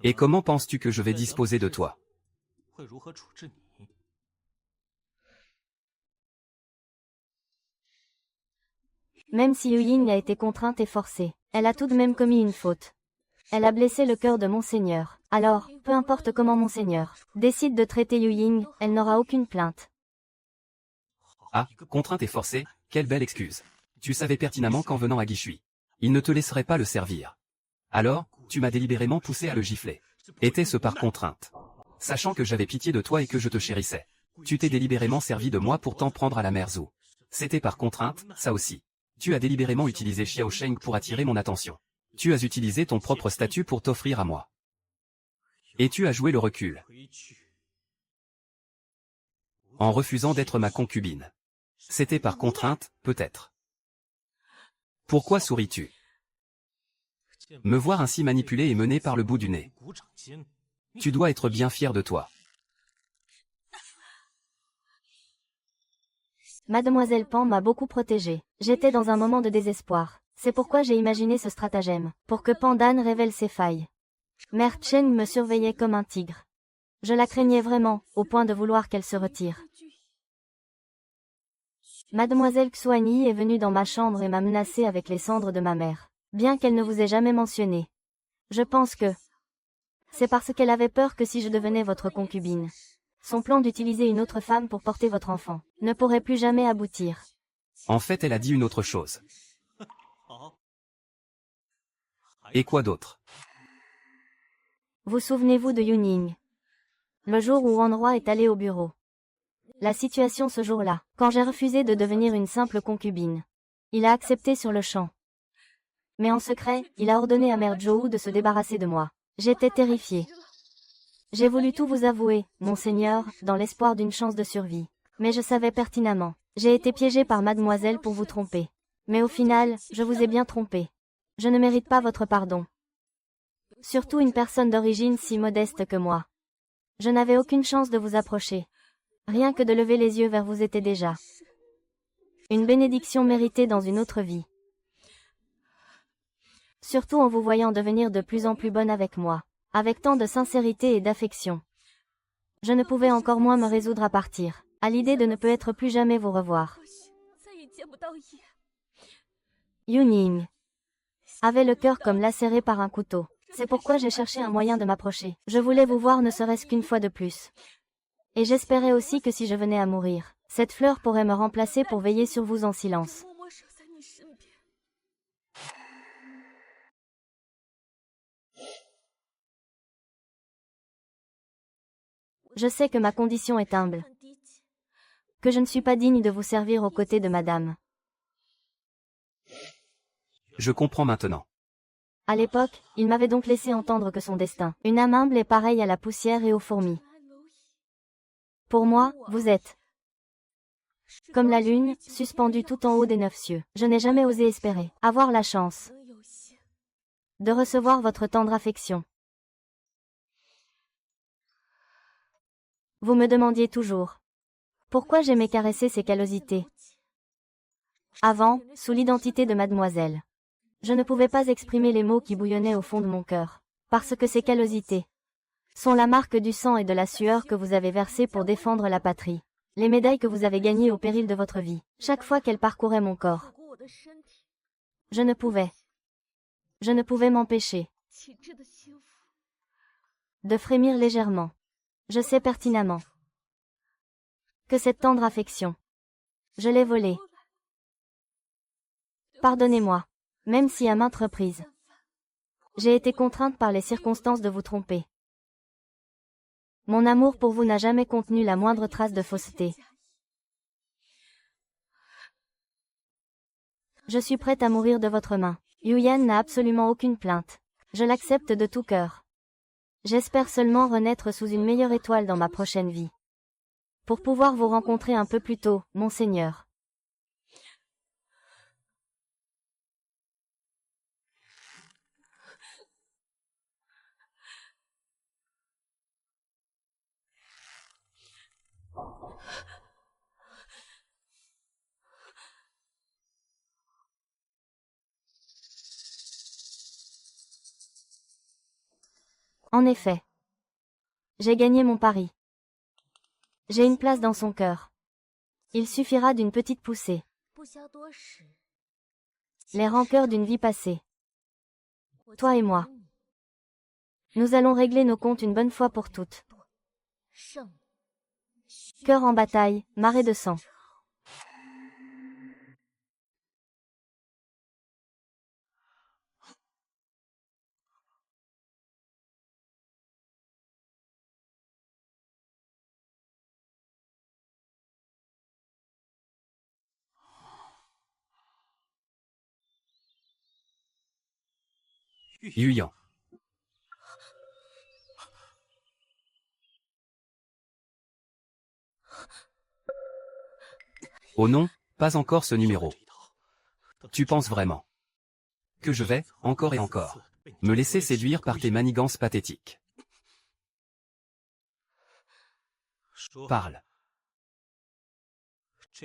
Et comment penses-tu que je vais disposer de toi? Même si Yu Ying a été contrainte et forcée, elle a tout de même commis une faute. Elle a blessé le cœur de Monseigneur. Alors, peu importe comment Monseigneur décide de traiter Yu Ying, elle n'aura aucune plainte. Ah, contrainte et forcée, quelle belle excuse. Tu savais pertinemment qu'en venant à Guishui, il ne te laisserait pas le servir. Alors, tu m'as délibérément poussé à le gifler. Était-ce par contrainte? Sachant que j'avais pitié de toi et que je te chérissais. Tu t'es délibérément servi de moi pour t'en prendre à la mère Zhou. C'était par contrainte, ça aussi. Tu as délibérément utilisé Xiao Sheng pour attirer mon attention. Tu as utilisé ton propre statut pour t'offrir à moi. Et tu as joué le recul. En refusant d'être ma concubine. C'était par contrainte, peut-être. Pourquoi souris-tu? Me voir ainsi manipulé et mené par le bout du nez. Tu dois être bien fier de toi. Mademoiselle Pan m'a beaucoup protégée. J'étais dans un moment de désespoir. C'est pourquoi j'ai imaginé ce stratagème, pour que Pandan révèle ses failles. Mère Chen me surveillait comme un tigre. Je la craignais vraiment, au point de vouloir qu'elle se retire. Mademoiselle Xuanyi est venue dans ma chambre et m'a menacée avec les cendres de ma mère, bien qu'elle ne vous ait jamais mentionné. Je pense que c'est parce qu'elle avait peur que si je devenais votre concubine, son plan d'utiliser une autre femme pour porter votre enfant ne pourrait plus jamais aboutir. En fait, elle a dit une autre chose. Et quoi d'autre? Vous souvenez-vous de Yuning? Le jour où Wanroi est allé au bureau. La situation ce jour-là, quand j'ai refusé de devenir une simple concubine. Il a accepté sur le champ. Mais en secret, il a ordonné à Mère Zhou de se débarrasser de moi. J'étais terrifiée. J'ai voulu tout vous avouer, Monseigneur, dans l'espoir d'une chance de survie. Mais je savais pertinemment. J'ai été piégée par mademoiselle pour vous tromper. Mais au final, je vous ai bien trompé. Je ne mérite pas votre pardon. Surtout une personne d'origine si modeste que moi. Je n'avais aucune chance de vous approcher. Rien que de lever les yeux vers vous était déjà une bénédiction méritée dans une autre vie. Surtout en vous voyant devenir de plus en plus bonne avec moi, avec tant de sincérité et d'affection. Je ne pouvais encore moins me résoudre à partir, à l'idée de ne peut-être plus jamais vous revoir. Yuning avait le cœur comme lacéré par un couteau. C'est pourquoi j'ai cherché un moyen de m'approcher. Je voulais vous voir ne serait-ce qu'une fois de plus. Et j'espérais aussi que si je venais à mourir, cette fleur pourrait me remplacer pour veiller sur vous en silence. Je sais que ma condition est humble, que je ne suis pas digne de vous servir aux côtés de madame. Je comprends maintenant. À l'époque, il m'avait donc laissé entendre que son destin, une âme humble est pareille à la poussière et aux fourmis. Pour moi, vous êtes comme la lune, suspendue tout en haut des 9 cieux. Je n'ai jamais osé espérer avoir la chance de recevoir votre tendre affection. Vous me demandiez toujours pourquoi j'aimais caresser ces callosités. Avant, sous l'identité de mademoiselle, je ne pouvais pas exprimer les mots qui bouillonnaient au fond de mon cœur, parce que ces callosités sont la marque du sang et de la sueur que vous avez versé pour défendre la patrie. Les médailles que vous avez gagnées au péril de votre vie, chaque fois qu'elles parcouraient mon corps. Je ne pouvais m'empêcher de frémir légèrement. Je sais pertinemment que cette tendre affection, je l'ai volée. Pardonnez-moi, même si à maintes reprises, j'ai été contrainte par les circonstances de vous tromper. Mon amour pour vous n'a jamais contenu la moindre trace de fausseté. Je suis prête à mourir de votre main. Yuyan n'a absolument aucune plainte. Je l'accepte de tout cœur. J'espère seulement renaître sous une meilleure étoile dans ma prochaine vie. Pour pouvoir vous rencontrer un peu plus tôt, Monseigneur. En effet, j'ai gagné mon pari. J'ai une place dans son cœur. Il suffira d'une petite poussée. Les rancœurs d'une vie passée. Toi et moi. Nous allons régler nos comptes une bonne fois pour toutes. Cœur en bataille, marée de sang. Yuyan. Oh non, pas encore ce numéro. Tu penses vraiment que je vais, encore et encore, me laisser séduire par tes manigances pathétiques? Parle.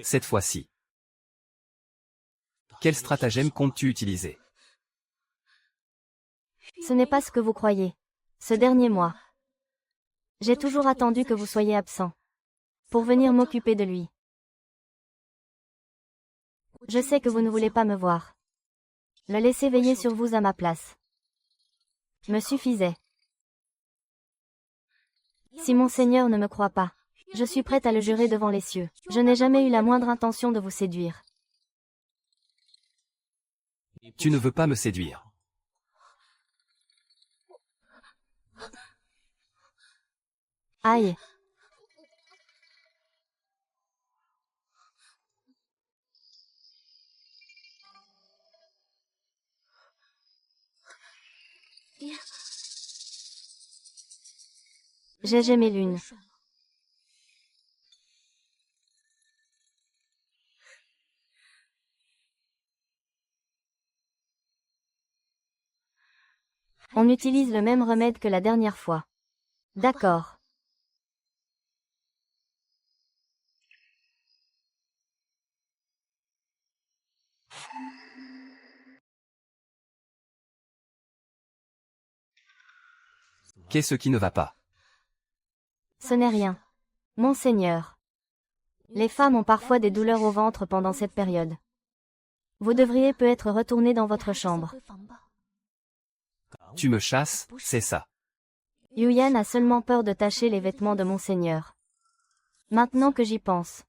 Cette fois-ci. Quel stratagème comptes-tu utiliser? Ce n'est pas ce que vous croyez. Ce dernier mois. J'ai toujours attendu que vous soyez absent. Pour venir m'occuper de lui. Je sais que vous ne voulez pas me voir. Le laisser veiller sur vous à ma place me suffisait. Si mon Seigneur ne me croit pas, je suis prête à le jurer devant les cieux. Je n'ai jamais eu la moindre intention de vous séduire. Tu ne veux pas me séduire. Aïe. J'ai mes lunes. On utilise le même remède que la dernière fois. D'accord. Qu'est-ce qui ne va pas? Ce n'est rien. Mon Seigneur. Les femmes ont parfois des douleurs au ventre pendant cette période. Vous devriez peut-être retourner dans votre chambre. Tu me chasses, c'est ça. Yuyan a seulement peur de tacher les vêtements de mon Seigneur. Maintenant que j'y pense.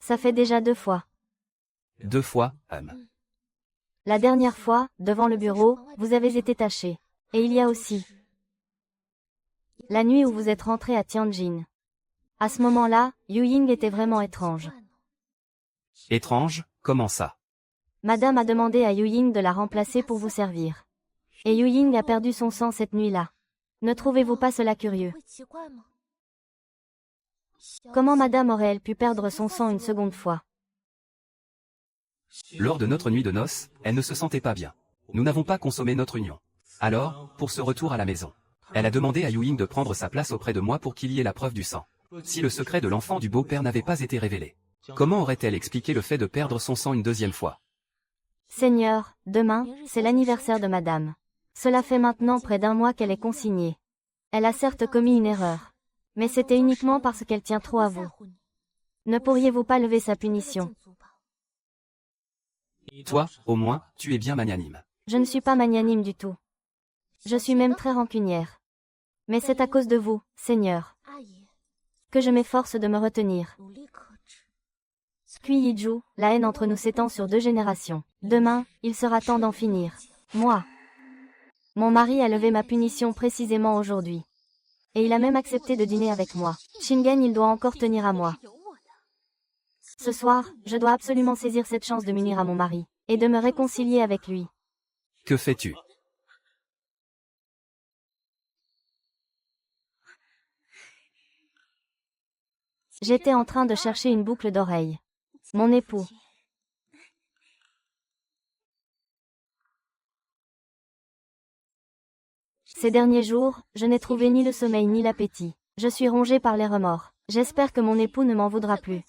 Ça fait déjà 2 fois. 2 fois, La dernière fois, devant le bureau, vous avez été taché. Et il y a aussi la nuit où vous êtes rentré à Tianjin. À ce moment-là, Yu Ying était vraiment étrange. Étrange, comment ça? Madame a demandé à Yu Ying de la remplacer pour vous servir. Et Yu Ying a perdu son sang cette nuit-là. Ne trouvez-vous pas cela curieux? Comment Madame aurait-elle pu perdre son sang une seconde fois? Lors de notre nuit de noces, elle ne se sentait pas bien. Nous n'avons pas consommé notre union. Alors, pour ce retour à la maison, elle a demandé à Yu Ying de prendre sa place auprès de moi pour qu'il y ait la preuve du sang. Si le secret de l'enfant du beau-père n'avait pas été révélé, comment aurait-elle expliqué le fait de perdre son sang une deuxième fois? Seigneur, demain, c'est l'anniversaire de Madame. Cela fait maintenant près d'1 mois qu'elle est consignée. Elle a certes commis une erreur. Mais c'était uniquement parce qu'elle tient trop à vous. Ne pourriez-vous pas lever sa punition? Toi, au moins, tu es bien magnanime. Je ne suis pas magnanime du tout. Je suis même très rancunière. Mais c'est à cause de vous, Seigneur, que je m'efforce de me retenir. Kui Yiju, la haine entre nous s'étend sur 2 générations. Demain, il sera temps d'en finir. Moi. Mon mari a levé ma punition précisément aujourd'hui. Et il a même accepté de dîner avec moi. Shingen, il doit encore tenir à moi. Ce soir, je dois absolument saisir cette chance de m'unir à mon mari, et de me réconcilier avec lui. Que fais-tu? J'étais en train de chercher une boucle d'oreille. Mon époux. Ces derniers jours, je n'ai trouvé ni le sommeil ni l'appétit. Je suis rongée par les remords. J'espère que mon époux ne m'en voudra plus.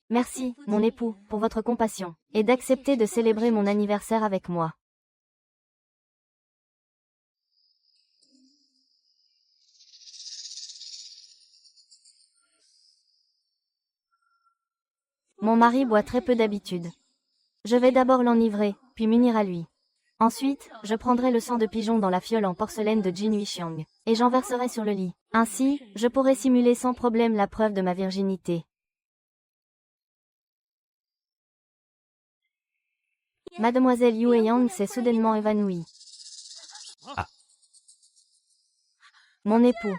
Merci, mon époux, pour votre compassion, et d'accepter de célébrer mon anniversaire avec moi. Mon mari boit très peu d'habitude. Je vais d'abord l'enivrer, puis m'unir à lui. Ensuite, je prendrai le sang de pigeon dans la fiole en porcelaine de Jin Huixiang, et j'en verserai sur le lit. Ainsi, je pourrai simuler sans problème la preuve de ma virginité. Mademoiselle Yu Yang s'est soudainement évanouie. Ah. Mon époux.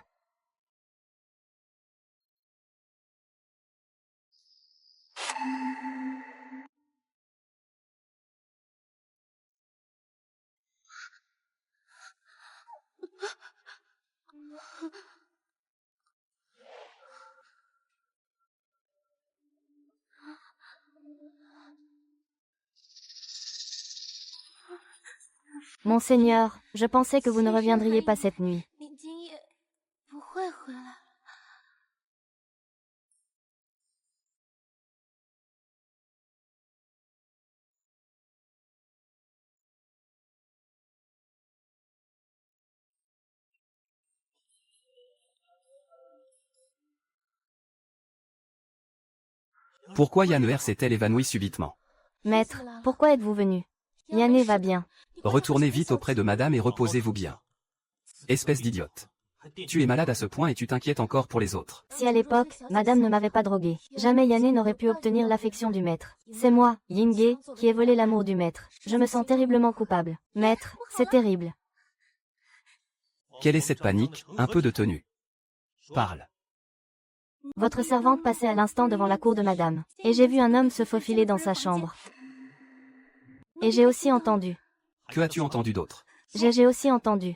Monseigneur, je pensais que vous ne reviendriez pas cette nuit. 你今夜不会回来。 Pourquoi Yanner s'est-elle évanouie subitement? Maître, pourquoi êtes-vous venu? Yanné va bien. Retournez vite auprès de madame et reposez-vous bien. Espèce d'idiote. Tu es malade à ce point et tu t'inquiètes encore pour les autres. Si à l'époque, madame ne m'avait pas drogué, jamais Yanné n'aurait pu obtenir l'affection du maître. C'est moi, Yingé, qui ai volé l'amour du maître. Je me sens terriblement coupable. Maître, c'est terrible. Quelle est cette panique? Un peu de tenue. Parle. Votre servante passait à l'instant devant la cour de madame, et j'ai vu un homme se faufiler dans sa chambre. Et j'ai aussi entendu. Que as-tu entendu d'autre? J'ai aussi entendu.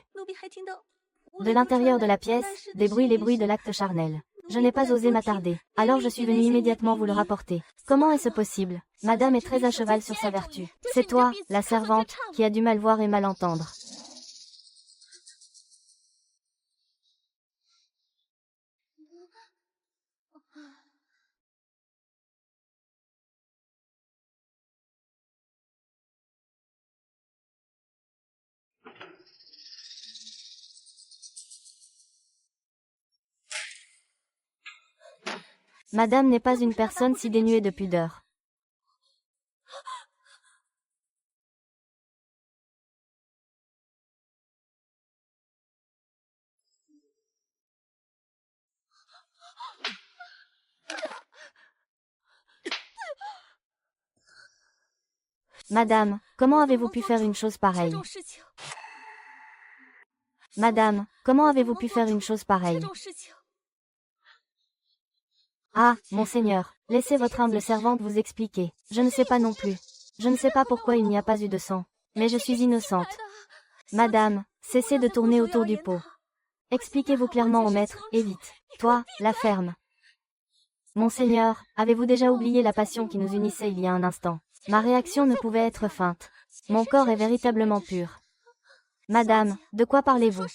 De l'intérieur de la pièce, les bruits de l'acte charnel. Je n'ai pas osé m'attarder, alors je suis venue immédiatement vous le rapporter. Comment est-ce possible? Madame est très à cheval sur sa vertu. C'est toi, la servante, qui a du mal voir et mal entendre. Madame n'est pas une personne si dénuée de pudeur. Madame, comment avez-vous pu faire une chose pareille? Madame, comment avez-vous pu faire une chose pareille? Ah, monseigneur, laissez votre humble servante vous expliquer. Je ne sais pas non plus. Je ne sais pas pourquoi il n'y a pas eu de sang. Mais je suis innocente. Madame, cessez de tourner autour du pot. Expliquez-vous clairement au maître, et vite. Toi, la ferme. Monseigneur, avez-vous déjà oublié la passion qui nous unissait il y a un instant? Ma réaction ne pouvait être feinte. Mon corps est véritablement pur. Madame, de quoi parlez-vous?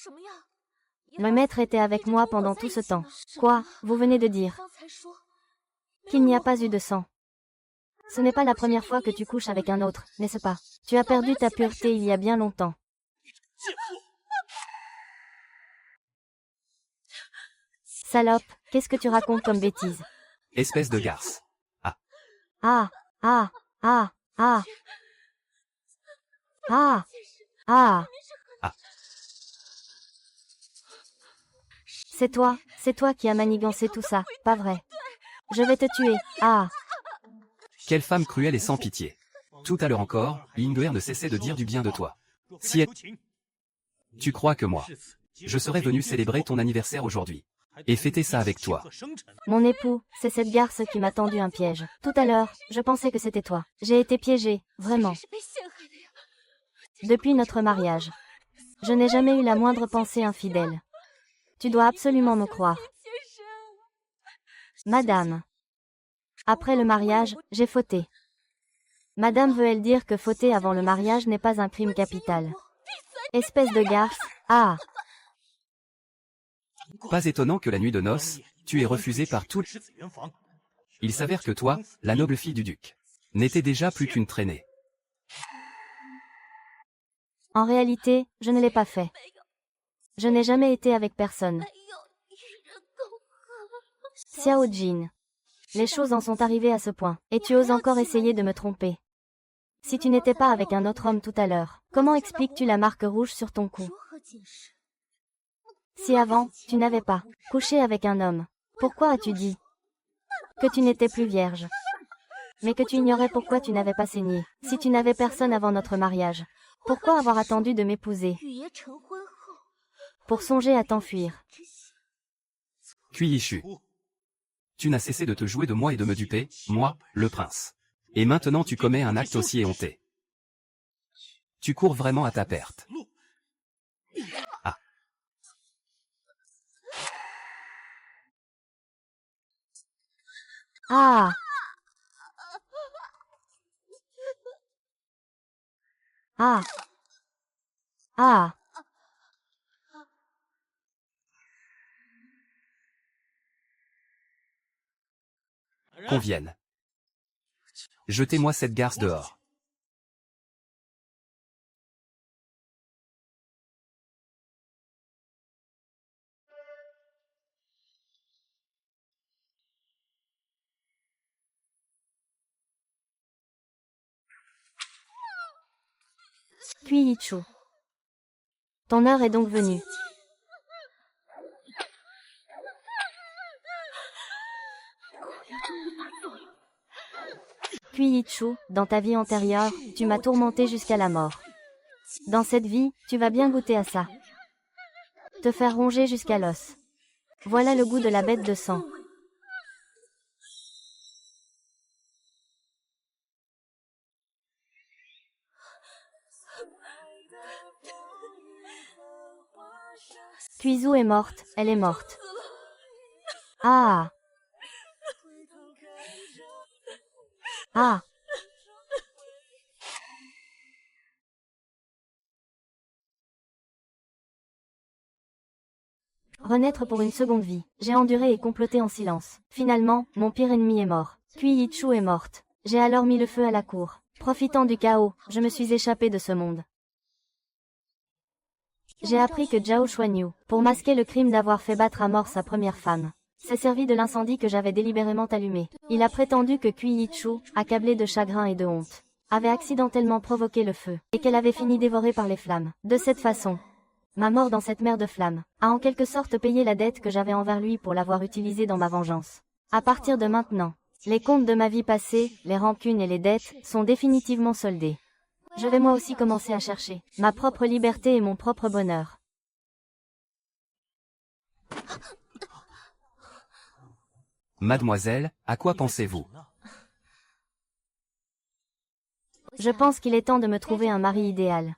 Le maître était avec moi pendant tout ce temps. Quoi, vous venez de dire qu'il n'y a pas eu de sang? Ce n'est pas la première fois que tu couches avec un autre, n'est-ce pas? Tu as perdu ta pureté il y a bien longtemps. Salope, qu'est-ce que tu racontes comme bêtise? Espèce de garce. Ah. Ah, ah, ah, ah. Ah, ah. Ah. C'est toi qui as manigancé tout ça, pas vrai? Je vais te tuer, ah. Quelle femme cruelle et sans pitié. Tout à l'heure encore, Ying'er ne cessait de dire du bien de toi. Si elle... Tu crois que moi, je serais venu célébrer ton anniversaire aujourd'hui et fêter ça avec toi. Mon époux, c'est cette garce qui m'a tendu un piège. Tout à l'heure, je pensais que c'était toi. J'ai été piégée, vraiment. Depuis notre mariage, je n'ai jamais eu la moindre pensée infidèle. Tu dois absolument me croire. Madame. Après le mariage, j'ai fauté. Madame veut-elle dire que fauter avant le mariage n'est pas un crime capital? Espèce de garce, ah. Pas étonnant que la nuit de noces, tu aies refusé par tout. Il s'avère que toi, la noble fille du duc, n'étais déjà plus qu'une traînée. En réalité, je ne l'ai pas fait. Je n'ai jamais été avec personne. Xiao Jin. Les choses en sont arrivées à ce point, et tu oses encore essayer de me tromper. Si tu n'étais pas avec un autre homme tout à l'heure, comment expliques-tu la marque rouge sur ton cou? Si avant, tu n'avais pas couché avec un homme, pourquoi as-tu dit que tu n'étais plus vierge? Mais que tu ignorais pourquoi tu n'avais pas saigné, si tu n'avais personne avant notre mariage. Pourquoi avoir attendu de m'épouser pour songer à t'enfuir? Kuiyichu. Tu n'as cessé de te jouer de moi et de me duper, moi, le prince. Et maintenant tu commets un acte aussi éhonté. Tu cours vraiment à ta perte. Ah. Ah! Ah! Ah! Qu'on vienne. Jetez-moi cette garce dehors. Kuiyichu. Ton heure est donc venue. Kuiyichu, dans ta vie antérieure, tu m'as tourmenté jusqu'à la mort. Dans cette vie, tu vas bien goûter à ça. Te faire ronger jusqu'à l'os. Voilà le goût de la bête de sang. Kuizu est morte, elle est morte. Ah! Ah! Renaître pour une seconde vie. J'ai enduré et comploté en silence. Finalement, mon pire ennemi est mort. Kuiyichu est morte. J'ai alors mis le feu à la cour. Profitant du chaos, je me suis échappé de ce monde. J'ai appris que Zhao Xuanyu, pour masquer le crime d'avoir fait battre à mort sa première femme, s'est servi de l'incendie que j'avais délibérément allumé. Il a prétendu que Kuiyichu, accablée de chagrin et de honte, avait accidentellement provoqué le feu, et qu'elle avait fini dévorée par les flammes. De cette façon, ma mort dans cette mer de flammes a en quelque sorte payé la dette que j'avais envers lui pour l'avoir utilisée dans ma vengeance. À partir de maintenant, les comptes de ma vie passée, les rancunes et les dettes, sont définitivement soldés. Je vais moi aussi commencer à chercher ma propre liberté et mon propre bonheur. Mademoiselle, à quoi pensez-vous? Je pense qu'il est temps de me trouver un mari idéal.